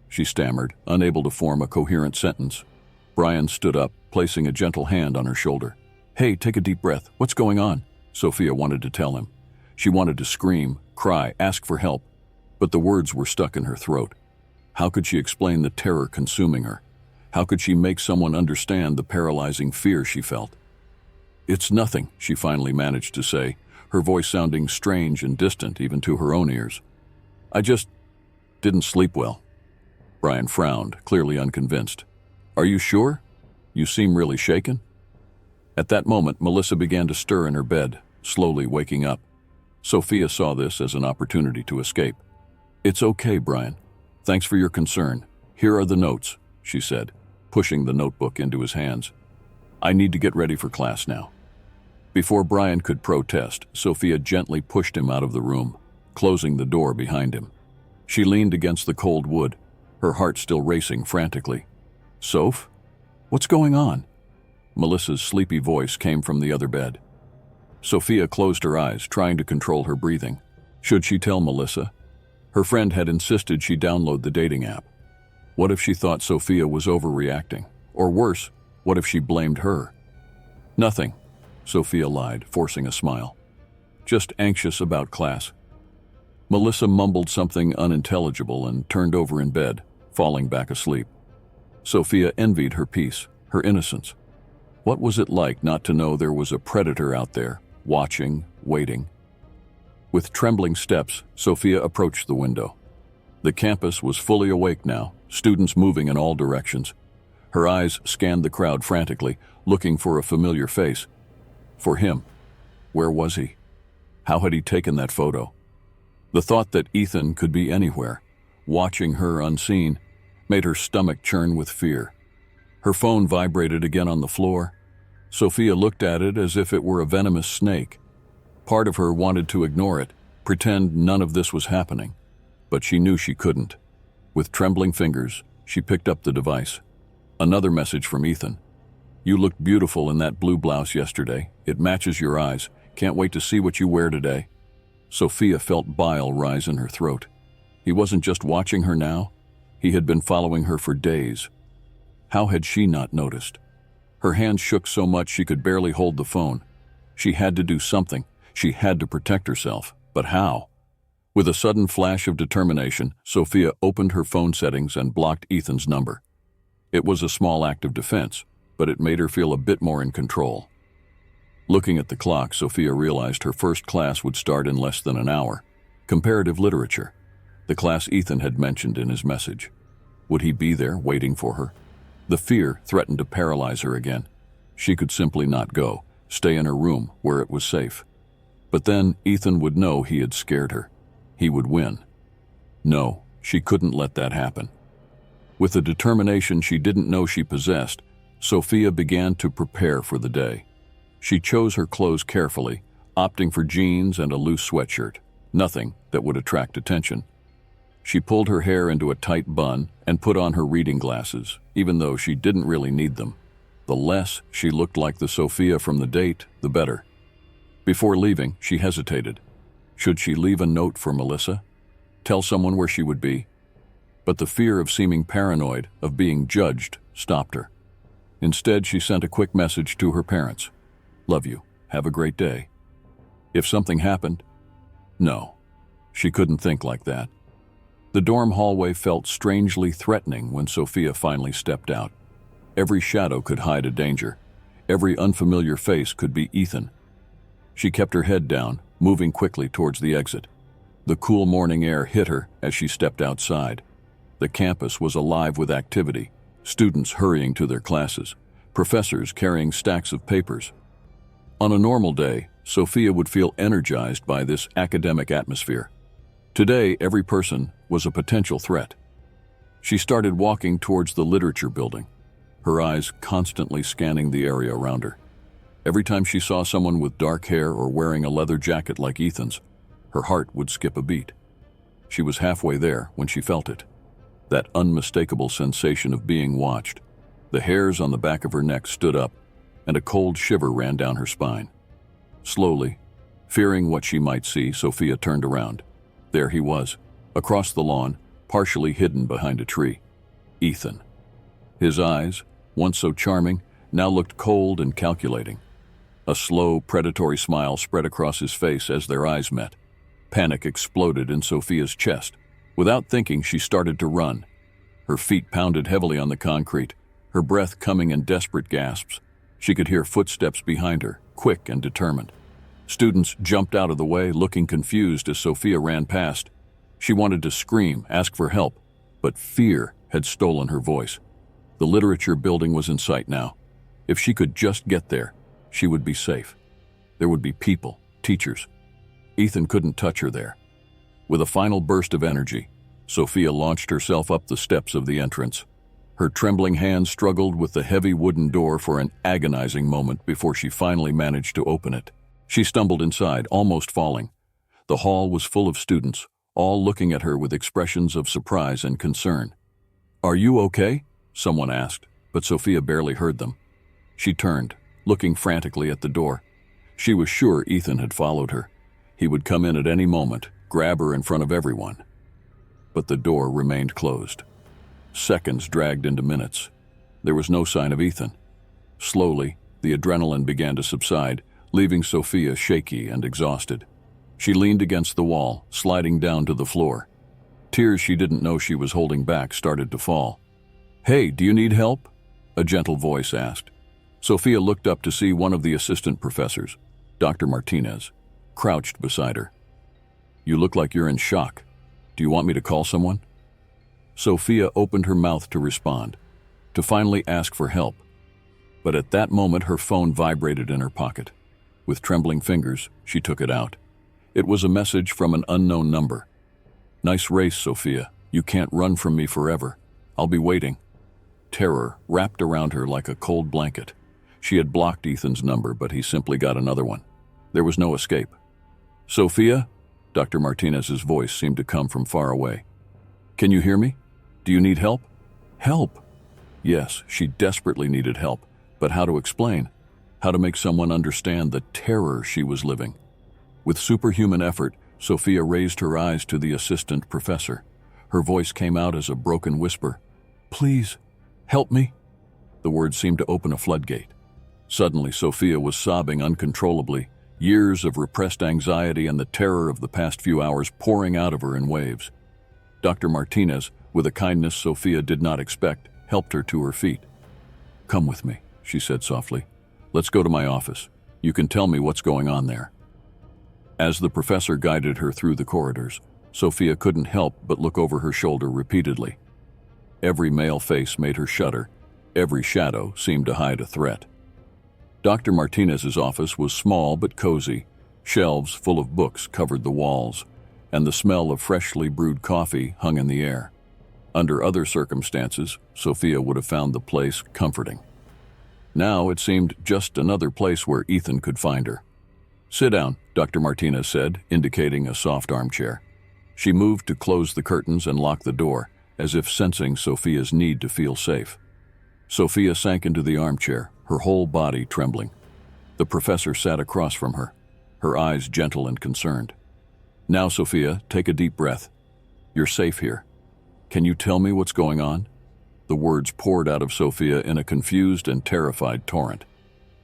she stammered, unable to form a coherent sentence. Brian stood up, placing a gentle hand on her shoulder. "Hey, take a deep breath. What's going on?" Sophia wanted to tell him. She wanted to scream, cry, ask for help, but the words were stuck in her throat. How could she explain the terror consuming her? How could she make someone understand the paralyzing fear she felt? "It's nothing," she finally managed to say, her voice sounding strange and distant even to her own ears. "I just didn't sleep well." Brian frowned, clearly unconvinced. "Are you sure? You seem really shaken." At that moment, Melissa began to stir in her bed, slowly waking up. Sophia saw this as an opportunity to escape. "It's okay, Brian. Thanks for your concern. Here are the notes," she said, pushing the notebook into his hands. "I need to get ready for class now." Before Brian could protest, Sophia gently pushed him out of the room, closing the door behind him. She leaned against the cold wood, her heart still racing frantically. "Soph? What's going on?" Melissa's sleepy voice came from the other bed. Sophia closed her eyes, trying to control her breathing. Should she tell Melissa? Her friend had insisted she download the dating app. What if she thought Sophia was overreacting? Or worse, what if she blamed her? "Nothing," Sophia lied, forcing a smile. "Just anxious about class." Melissa mumbled something unintelligible and turned over in bed, falling back asleep. Sophia envied her peace, her innocence. What was it like not to know there was a predator out there, watching, waiting? With trembling steps, Sophia approached the window. The campus was fully awake now, students moving in all directions. Her eyes scanned the crowd frantically, looking for a familiar face. For him. Where was he? How had he taken that photo? The thought that Ethan could be anywhere, watching her unseen, made her stomach churn with fear. Her phone vibrated again on the floor. Sophia looked at it as if it were a venomous snake. Part of her wanted to ignore it, pretend none of this was happening. But she knew she couldn't. With trembling fingers, she picked up the device. Another message from Ethan. "You looked beautiful in that blue blouse yesterday. It matches your eyes. Can't wait to see what you wear today." Sophia felt bile rise in her throat. He wasn't just watching her now. He had been following her for days. How had she not noticed? Her hands shook so much she could barely hold the phone. She had to do something. She had to protect herself. But how? With a sudden flash of determination, Sophia opened her phone settings and blocked Ethan's number. It was a small act of defense, but it made her feel a bit more in control. Looking at the clock, Sophia realized her first class would start in less than an hour. Comparative literature. The class Ethan had mentioned in his message. Would he be there, waiting for her? The fear threatened to paralyze her again. She could simply not go, stay in her room where it was safe. But then Ethan would know he had scared her. He would win. No, she couldn't let that happen. With a determination she didn't know she possessed, Sophia began to prepare for the day. She chose her clothes carefully, opting for jeans and a loose sweatshirt, nothing that would attract attention. She pulled her hair into a tight bun and put on her reading glasses, even though she didn't really need them. The less she looked like the Sophia from the date, the better. Before leaving, she hesitated. Should she leave a note for Melissa? Tell someone where she would be? But the fear of seeming paranoid, of being judged, stopped her. Instead, she sent a quick message to her parents. "Love you. Have a great day." If something happened? No, she couldn't think like that. The dorm hallway felt strangely threatening when Sophia finally stepped out. Every shadow could hide a danger. Every unfamiliar face could be Ethan. She kept her head down, moving quickly towards the exit. The cool morning air hit her as she stepped outside. The campus was alive with activity, students hurrying to their classes, professors carrying stacks of papers. On a normal day, Sophia would feel energized by this academic atmosphere. Today, every person was a potential threat. She started walking towards the literature building, her eyes constantly scanning the area around her. Every time she saw someone with dark hair or wearing a leather jacket like Ethan's, her heart would skip a beat. She was halfway there when she felt it. That unmistakable sensation of being watched. The hairs on the back of her neck stood up, and a cold shiver ran down her spine. Slowly, fearing what she might see, Sophia turned around. There he was, across the lawn, partially hidden behind a tree. Ethan. His eyes, once so charming, now looked cold and calculating. A slow, predatory smile spread across his face as their eyes met. Panic exploded in Sophia's chest. Without thinking, she started to run. Her feet pounded heavily on the concrete, her breath coming in desperate gasps. She could hear footsteps behind her, quick and determined. Students jumped out of the way, looking confused as Sophia ran past. She wanted to scream, ask for help, but fear had stolen her voice. The literature building was in sight now. If she could just get there, she would be safe. There would be people, teachers. Ethan couldn't touch her there. With a final burst of energy, Sophia launched herself up the steps of the entrance. Her trembling hands struggled with the heavy wooden door for an agonizing moment before she finally managed to open it. She stumbled inside, almost falling. The hall was full of students, all looking at her with expressions of surprise and concern. "Are you okay?" someone asked, but Sophia barely heard them. She turned, looking frantically at the door. She was sure Ethan had followed her. He would come in at any moment, grab her in front of everyone. But the door remained closed. Seconds dragged into minutes. There was no sign of Ethan. Slowly, the adrenaline began to subside, leaving Sophia shaky and exhausted. She leaned against the wall, sliding down to the floor. Tears she didn't know she was holding back started to fall. "Hey, do you need help?" a gentle voice asked. Sophia looked up to see one of the assistant professors, Dr. Martinez, crouched beside her. "You look like you're in shock. Do you want me to call someone?" Sophia opened her mouth to respond, to finally ask for help. But at that moment her phone vibrated in her pocket. With trembling fingers, she took it out. It was a message from an unknown number. "Nice race, Sophia. You can't run from me forever. I'll be waiting." Terror wrapped around her like a cold blanket. She had blocked Ethan's number, but he simply got another one. There was no escape. "Sophia?" Dr. Martinez's voice seemed to come from far away. "Can you hear me? Do you need help?" Help? Yes, she desperately needed help, but how to explain? How to make someone understand the terror she was living? With superhuman effort, Sophia raised her eyes to the assistant professor. Her voice came out as a broken whisper. "Please, help me." The words seemed to open a floodgate. Suddenly, Sophia was sobbing uncontrollably, years of repressed anxiety and the terror of the past few hours pouring out of her in waves. Dr. Martinez, with a kindness Sophia did not expect, helped her to her feet. "Come with me," she said softly. "Let's go to my office. You can tell me what's going on there." As the professor guided her through the corridors, Sophia couldn't help but look over her shoulder repeatedly. Every male face made her shudder. Every shadow seemed to hide a threat. Dr. Martinez's office was small but cozy. Shelves full of books covered the walls, and the smell of freshly brewed coffee hung in the air. Under other circumstances, Sophia would have found the place comforting. Now it seemed just another place where Ethan could find her. "Sit down," Dr. Martinez said, indicating a soft armchair. She moved to close the curtains and lock the door, as if sensing Sophia's need to feel safe. Sophia sank into the armchair, her whole body trembling. The professor sat across from her, her eyes gentle and concerned. "Now, Sophia, take a deep breath. You're safe here. Can you tell me what's going on?" The words poured out of Sophia in a confused and terrified torrent.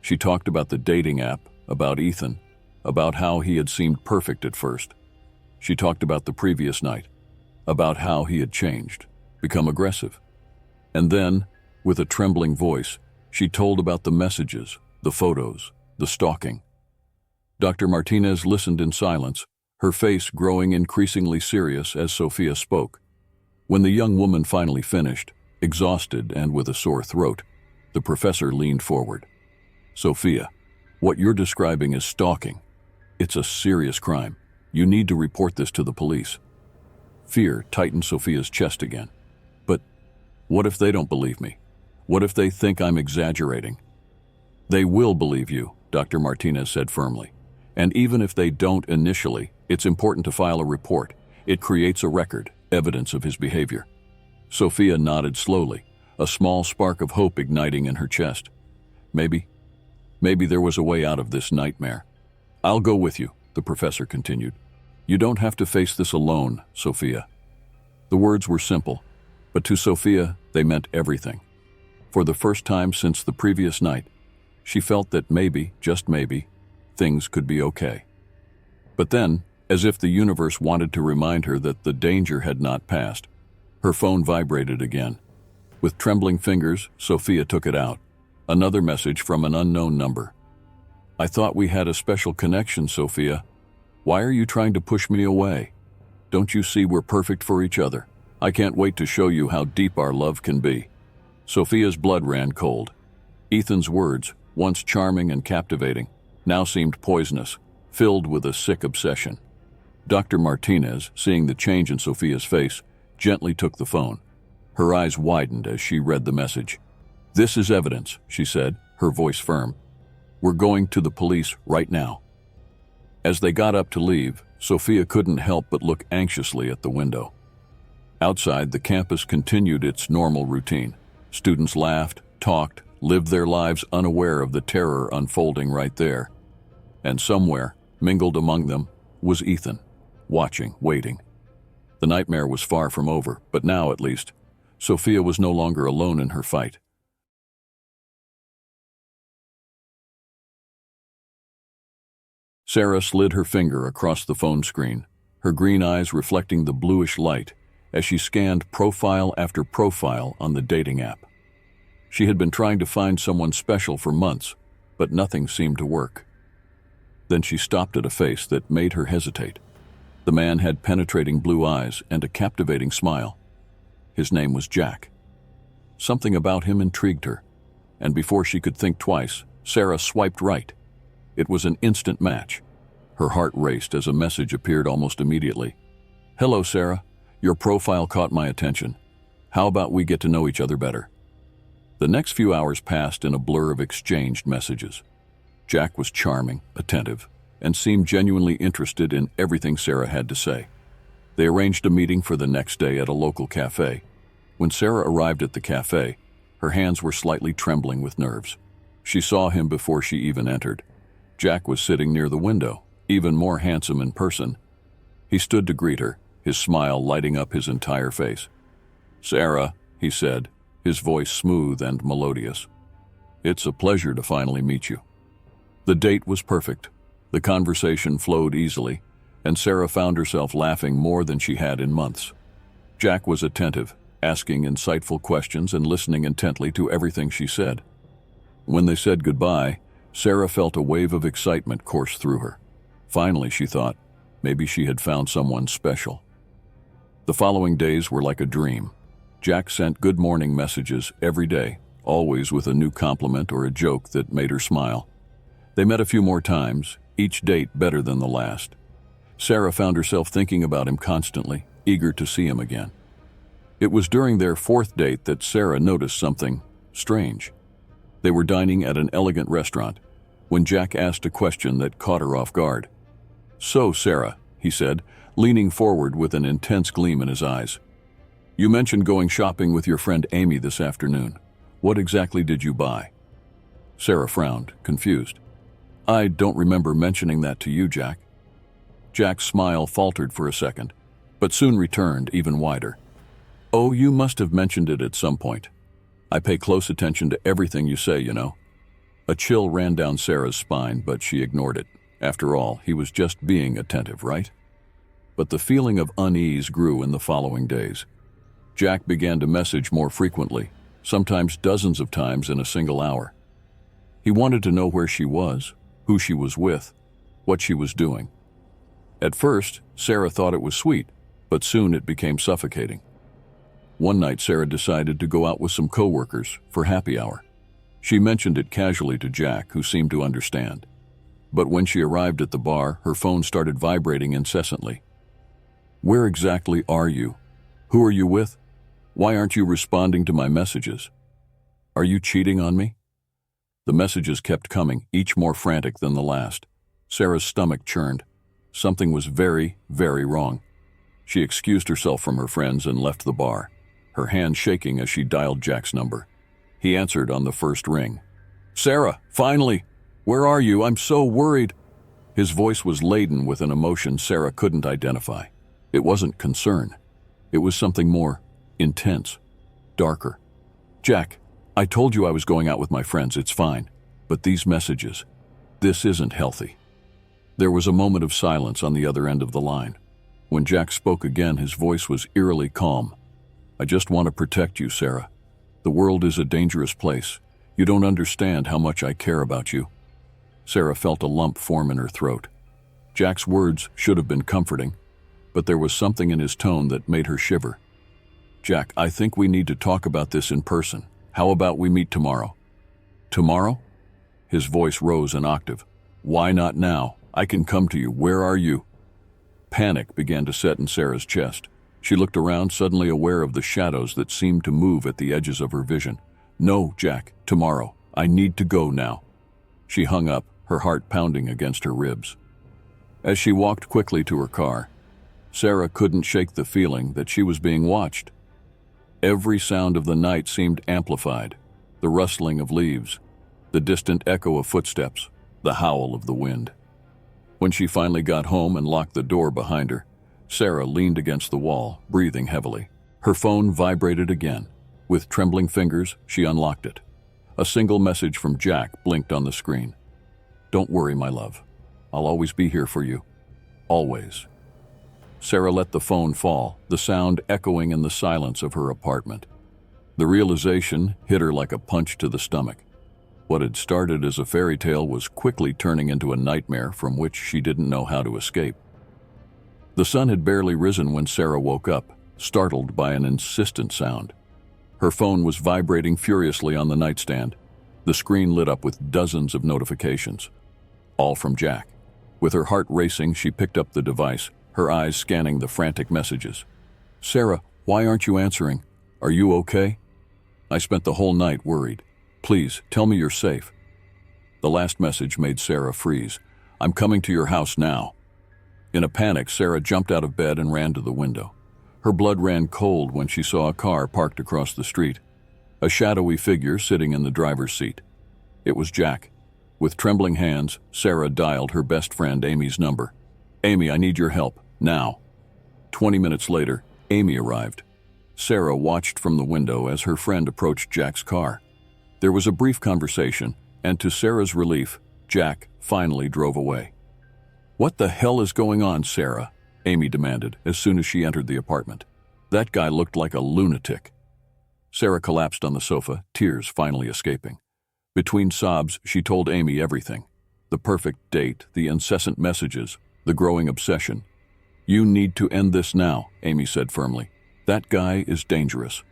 She talked about the dating app, about Ethan, about how he had seemed perfect at first. She talked about the previous night, about how he had changed, become aggressive. And then, with a trembling voice, she told about the messages, the photos, the stalking. Dr. Martinez listened in silence, her face growing increasingly serious as Sophia spoke. When the young woman finally finished, exhausted and with a sore throat, the professor leaned forward. "Sophia, what you're describing is stalking. It's a serious crime. You need to report this to the police." Fear tightened Sophia's chest again. "But what if they don't believe me? What if they think I'm exaggerating?" "They will believe you," Dr. Martinez said firmly. "And even if they don't initially, it's important to file a report. It creates a record, evidence of his behavior." Sophia nodded slowly, a small spark of hope igniting in her chest. Maybe there was a way out of this nightmare. "I'll go with you," the professor continued. "You don't have to face this alone, Sophia." The words were simple, but to Sophia, they meant everything. For the first time since the previous night, she felt that maybe, just maybe, things could be okay. But then, as if the universe wanted to remind her that the danger had not passed, her phone vibrated again. With trembling fingers, Sophia took it out. Another message from an unknown number. "I thought we had a special connection, Sophia. Why are you trying to push me away? Don't you see we're perfect for each other? I can't wait to show you how deep our love can be." Sophia's blood ran cold. Ethan's words, once charming and captivating, now seemed poisonous, filled with a sick obsession. Dr. Martinez, seeing the change in Sophia's face, gently took the phone. Her eyes widened as she read the message. "This is evidence," she said, her voice firm. "We're going to the police right now." As they got up to leave, Sophia couldn't help but look anxiously at the window. Outside, the campus continued its normal routine. Students laughed, talked, lived their lives unaware of the terror unfolding right there. And somewhere, mingled among them, was Ethan, watching, waiting. The nightmare was far from over, but now, at least, Sophia was no longer alone in her fight. Sarah slid her finger across the phone screen, her green eyes reflecting the bluish light as she scanned profile after profile on the dating app. She had been trying to find someone special for months, but nothing seemed to work. Then she stopped at a face that made her hesitate. The man had penetrating blue eyes and a captivating smile. His name was Jack. Something about him intrigued her, and before she could think twice, Sarah swiped right. It was an instant match. Her heart raced as a message appeared almost immediately. "Hello, Sarah. Your profile caught my attention. How about we get to know each other better?" The next few hours passed in a blur of exchanged messages. Jack was charming, attentive, and seemed genuinely interested in everything Sarah had to say. They arranged a meeting for the next day at a local cafe. When Sarah arrived at the cafe, her hands were slightly trembling with nerves. She saw him before she even entered. Jack was sitting near the window, even more handsome in person. He stood to greet her, his smile lighting up his entire face. "Sarah," he said, his voice smooth and melodious. "It's a pleasure to finally meet you." The date was perfect. The conversation flowed easily, and Sarah found herself laughing more than she had in months. Jack was attentive, asking insightful questions and listening intently to everything she said. When they said goodbye, Sarah felt a wave of excitement course through her. Finally, she thought, maybe she had found someone special. The following days were like a dream. Jack sent good morning messages every day, always with a new compliment or a joke that made her smile. They met a few more times, each date better than the last. Sarah found herself thinking about him constantly, eager to see him again. It was during their fourth date that Sarah noticed something strange. They were dining at an elegant restaurant when Jack asked a question that caught her off guard. "So, Sarah," he said, leaning forward with an intense gleam in his eyes, "you mentioned going shopping with your friend Amy this afternoon. What exactly did you buy?" Sarah frowned, confused. "I don't remember mentioning that to you, Jack." Jack's smile faltered for a second, but soon returned even wider. "Oh, you must have mentioned it at some point. I pay close attention to everything you say, you know." A chill ran down Sarah's spine, but she ignored it. After all, he was just being attentive, right? But the feeling of unease grew in the following days. Jack began to message more frequently, sometimes dozens of times in a single hour. He wanted to know where she was, who she was with, what she was doing. At first, Sarah thought it was sweet, but soon it became suffocating. One night, Sarah decided to go out with some coworkers for happy hour. She mentioned it casually to Jack, who seemed to understand. But when she arrived at the bar, her phone started vibrating incessantly. "Where exactly are you? Who are you with? Why aren't you responding to my messages? Are you cheating on me?" The messages kept coming, each more frantic than the last. Sarah's stomach churned. Something was very, very wrong. She excused herself from her friends and left the bar, her hand shaking as she dialed Jack's number. He answered on the first ring. "Sarah, finally! Where are you? I'm so worried." His voice was laden with an emotion Sarah couldn't identify. It wasn't concern. It was something more intense, darker. "Jack, I told you I was going out with my friends. It's fine. But these messages, this isn't healthy." There was a moment of silence on the other end of the line. When Jack spoke again, his voice was eerily calm. "I just want to protect you, Sarah. The world is a dangerous place. You don't understand how much I care about you." Sarah felt a lump form in her throat. Jack's words should have been comforting, but there was something in his tone that made her shiver. "Jack, I think we need to talk about this in person. How about we meet tomorrow?" "Tomorrow?" His voice rose an octave. "Why not now? I can come to you. Where are you?" Panic began to set in Sarah's chest. She looked around, suddenly aware of the shadows that seemed to move at the edges of her vision. "No, Jack, tomorrow. I need to go now." She hung up, her heart pounding against her ribs. As she walked quickly to her car, Sarah couldn't shake the feeling that she was being watched. Every sound of the night seemed amplified: the rustling of leaves, the distant echo of footsteps, the howl of the wind. When she finally got home and locked the door behind her, Sarah leaned against the wall, breathing heavily. Her phone vibrated again. With trembling fingers, she unlocked it. A single message from Jack blinked on the screen. "Don't worry, my love. I'll always be here for you. Always." Sarah let the phone fall, the sound echoing in the silence of her apartment. The realization hit her like a punch to the stomach. What had started as a fairy tale was quickly turning into a nightmare from which she didn't know how to escape. The sun had barely risen when Sarah woke up, startled by an insistent sound. Her phone was vibrating furiously on the nightstand. The screen lit up with dozens of notifications, all from Jack. With her heart racing, she picked up the device, her eyes scanning the frantic messages. "Sarah, why aren't you answering? Are you okay? I spent the whole night worried. Please, tell me you're safe." The last message made Sarah freeze. "I'm coming to your house now." In a panic, Sarah jumped out of bed and ran to the window. Her blood ran cold when she saw a car parked across the street, a shadowy figure sitting in the driver's seat. It was Jack. With trembling hands, Sarah dialed her best friend Amy's number. "Amy, I need your help, now." 20 minutes later, Amy arrived. Sarah watched from the window as her friend approached Jack's car. There was a brief conversation, and to Sarah's relief, Jack finally drove away. "What the hell is going on, Sarah?" Amy demanded as soon as she entered the apartment. "That guy looked like a lunatic." Sarah collapsed on the sofa, tears finally escaping. Between sobs, she told Amy everything: the perfect date, the incessant messages, the growing obsession. "You need to end this now," Amy said firmly. "That guy is dangerous."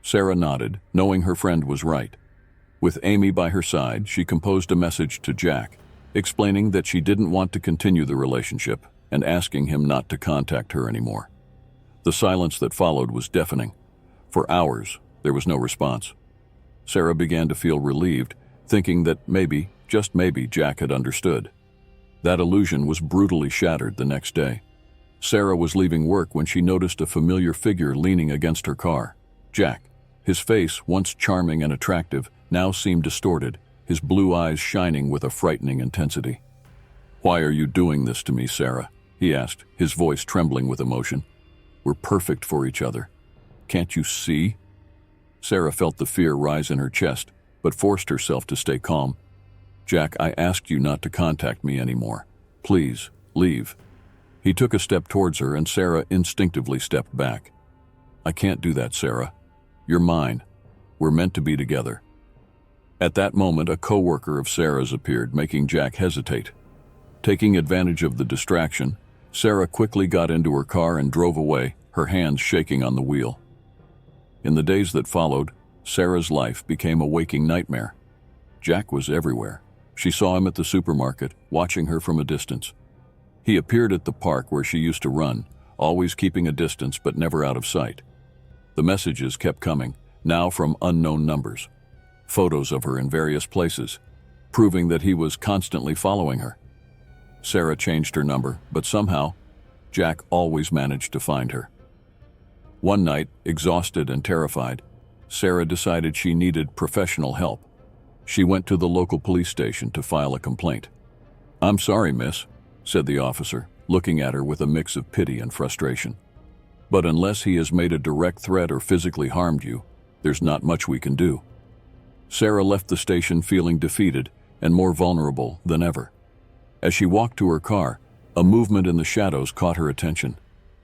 Sarah nodded, knowing her friend was right. With Amy by her side, she composed a message to Jack, explaining that she didn't want to continue the relationship and asking him not to contact her anymore. The silence that followed was deafening. For hours, there was no response. Sarah began to feel relieved, thinking that maybe, just maybe, Jack had understood. That illusion was brutally shattered the next day. Sarah was leaving work when she noticed a familiar figure leaning against her car. Jack. His face, once charming and attractive, now seemed distorted, his blue eyes shining with a frightening intensity. "Why are you doing this to me, Sarah?" he asked, his voice trembling with emotion. "We're perfect for each other. Can't you see?" Sarah felt the fear rise in her chest, but forced herself to stay calm. "Jack, I asked you not to contact me anymore. Please, leave." He took a step towards her, and Sarah instinctively stepped back. "I can't do that, Sarah. You're mine. We're meant to be together." At that moment, a co-worker of Sarah's appeared, making Jack hesitate. Taking advantage of the distraction, Sarah quickly got into her car and drove away, her hands shaking on the wheel. In the days that followed, Sarah's life became a waking nightmare. Jack was everywhere. She saw him at the supermarket, watching her from a distance. He appeared at the park where she used to run, always keeping a distance but never out of sight. The messages kept coming, now from unknown numbers. Photos of her in various places, proving that he was constantly following her. Sarah changed her number, but somehow, Jack always managed to find her. One night, exhausted and terrified, Sarah decided she needed professional help. She went to the local police station to file a complaint. "I'm sorry, miss," said the officer, looking at her with a mix of pity and frustration. "But unless he has made a direct threat or physically harmed you, there's not much we can do." Sarah left the station feeling defeated and more vulnerable than ever. As she walked to her car, a movement in the shadows caught her attention.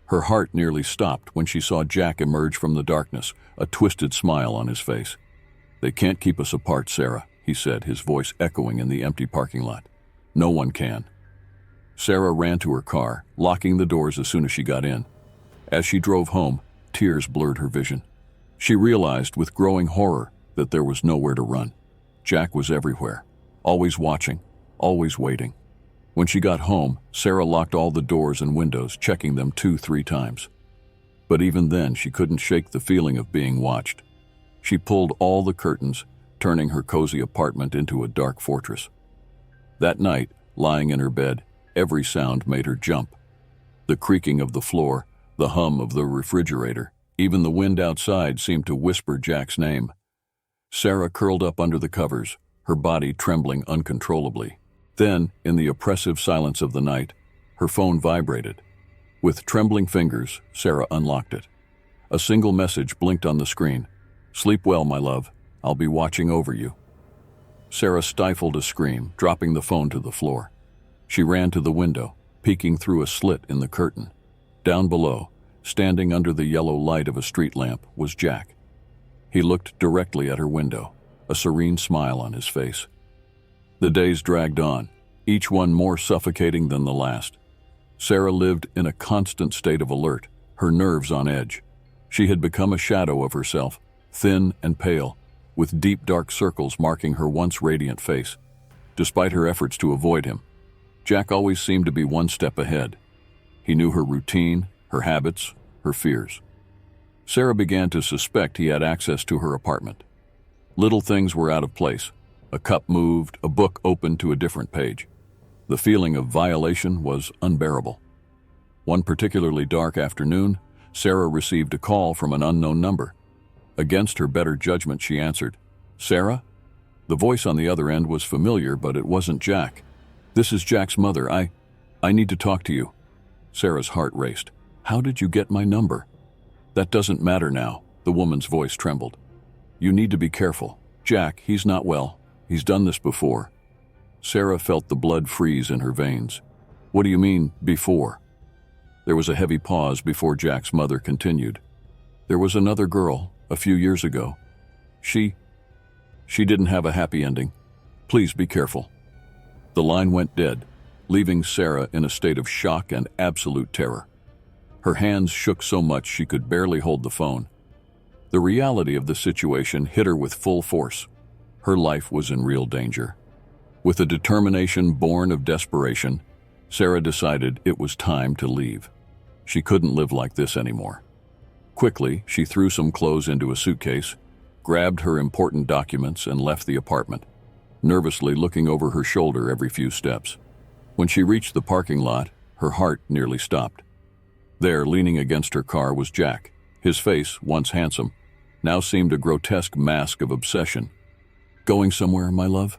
Her heart nearly stopped when she saw Jack emerge from the darkness, a twisted smile on his face. "They can't keep us apart, Sarah," he said, his voice echoing in the empty parking lot. "No one can." Sarah ran to her car, locking the doors as soon as she got in. As she drove home, tears blurred her vision. She realized with growing horror that there was nowhere to run. Jack was everywhere, always watching, always waiting. When she got home, Sarah locked all the doors and windows, checking them 2-3 times. But even then, she couldn't shake the feeling of being watched. She pulled all the curtains, turning her cozy apartment into a dark fortress. That night, lying in her bed, every sound made her jump. The creaking of the floor, the hum of the refrigerator, even the wind outside seemed to whisper Jack's name. Sarah curled up under the covers, her body trembling uncontrollably. Then, in the oppressive silence of the night, her phone vibrated. With trembling fingers, Sarah unlocked it. A single message blinked on the screen. "Sleep well, my love. I'll be watching over you." Sarah stifled a scream, dropping the phone to the floor. She ran to the window, peeking through a slit in the curtain. Down below, standing under the yellow light of a street lamp, was Jack. He looked directly at her window, a serene smile on his face. The days dragged on, each one more suffocating than the last. Sarah lived in a constant state of alert, her nerves on edge. She had become a shadow of herself, thin and pale, with deep dark circles marking her once radiant face. Despite her efforts to avoid him, Jack always seemed to be one step ahead. He knew her routine, her habits, her fears. Sarah began to suspect he had access to her apartment. Little things were out of place. A cup moved, a book opened to a different page. The feeling of violation was unbearable. One particularly dark afternoon, Sarah received a call from an unknown number. Against her better judgment, she answered. "Sarah?" The voice on the other end was familiar, but it wasn't Jack. "This is Jack's mother. I need to talk to you." Sarah's heart raced. "How did you get my number?" "That doesn't matter now," the woman's voice trembled. "You need to be careful. Jack, he's not well. He's done this before." Sarah felt the blood freeze in her veins. "What do you mean, before?" There was a heavy pause before Jack's mother continued. "There was another girl, a few years ago. She didn't have a happy ending. Please be careful." The line went dead, leaving Sarah in a state of shock and absolute terror. Her hands shook so much she could barely hold the phone. The reality of the situation hit her with full force. Her life was in real danger. With a determination born of desperation, Sarah decided it was time to leave. She couldn't live like this anymore. Quickly, she threw some clothes into a suitcase, grabbed her important documents, and left the apartment, nervously looking over her shoulder every few steps. When she reached the parking lot, her heart nearly stopped. There, leaning against her car, was Jack. His face, once handsome, now seemed a grotesque mask of obsession. "Going somewhere, my love?"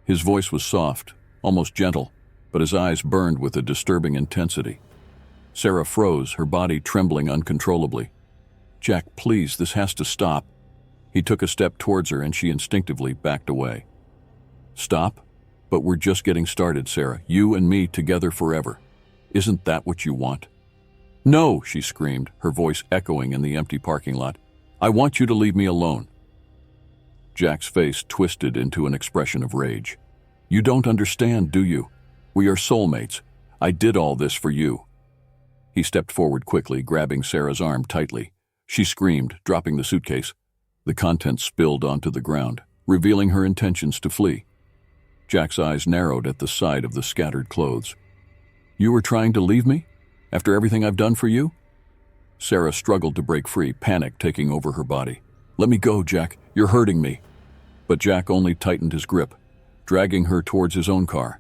His voice was soft, almost gentle, but his eyes burned with a disturbing intensity. Sarah froze, her body trembling uncontrollably. "Jack, please, this has to stop." He took a step towards her and she instinctively backed away. "Stop? But we're just getting started, Sarah. You and me together forever. Isn't that what you want?" "No," she screamed, her voice echoing in the empty parking lot. "I want you to leave me alone." Jack's face twisted into an expression of rage. "You don't understand, do you? We are soulmates. I did all this for you." He stepped forward quickly, grabbing Sarah's arm tightly. She screamed, dropping the suitcase. The contents spilled onto the ground, revealing her intentions to flee. Jack's eyes narrowed at the sight of the scattered clothes. "You were trying to leave me? After everything I've done for you?" Sarah struggled to break free, panic taking over her body. "Let me go, Jack. You're hurting me." But Jack only tightened his grip, dragging her towards his own car.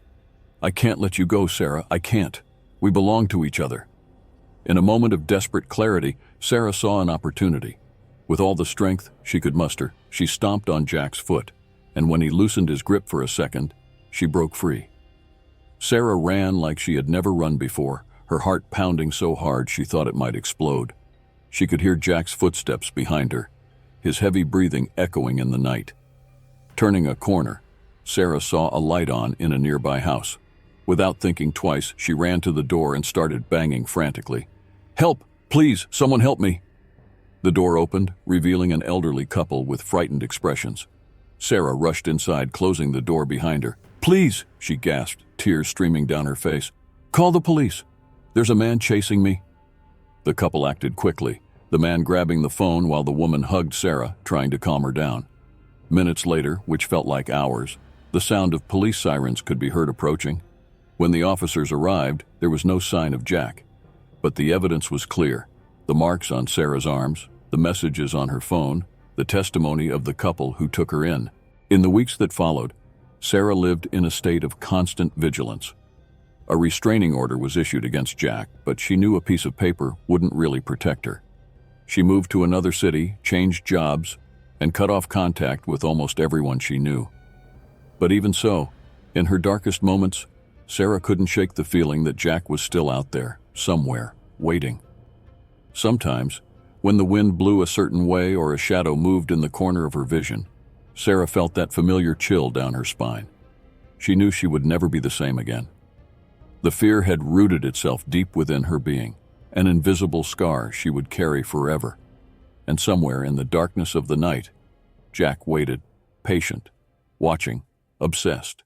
"I can't let you go, Sarah. I can't. We belong to each other." In a moment of desperate clarity, Sarah saw an opportunity. With all the strength she could muster, she stomped on Jack's foot, and when he loosened his grip for a second, she broke free. Sarah ran like she had never run before, her heart pounding so hard she thought it might explode. She could hear Jack's footsteps behind her, his heavy breathing echoing in the night. Turning a corner, Sarah saw a light on in a nearby house. Without thinking twice, she ran to the door and started banging frantically. "Help! Please, someone help me!" The door opened, revealing an elderly couple with frightened expressions. Sarah rushed inside, closing the door behind her. "Please," she gasped, tears streaming down her face. "Call the police. There's a man chasing me." The couple acted quickly, the man grabbing the phone while the woman hugged Sarah, trying to calm her down. Minutes later, which felt like hours, the sound of police sirens could be heard approaching. When the officers arrived, there was no sign of Jack. But the evidence was clear. The marks on Sarah's arms, the messages on her phone, the testimony of the couple who took her in. In the weeks that followed, Sarah lived in a state of constant vigilance. A restraining order was issued against Jack, but she knew a piece of paper wouldn't really protect her. She moved to another city, changed jobs, and cut off contact with almost everyone she knew. But even so, in her darkest moments, Sarah couldn't shake the feeling that Jack was still out there, somewhere, waiting. Sometimes, when the wind blew a certain way or a shadow moved in the corner of her vision, Sarah felt that familiar chill down her spine. She knew she would never be the same again. The fear had rooted itself deep within her being, an invisible scar she would carry forever. And somewhere in the darkness of the night, Jack waited, patient, watching, obsessed.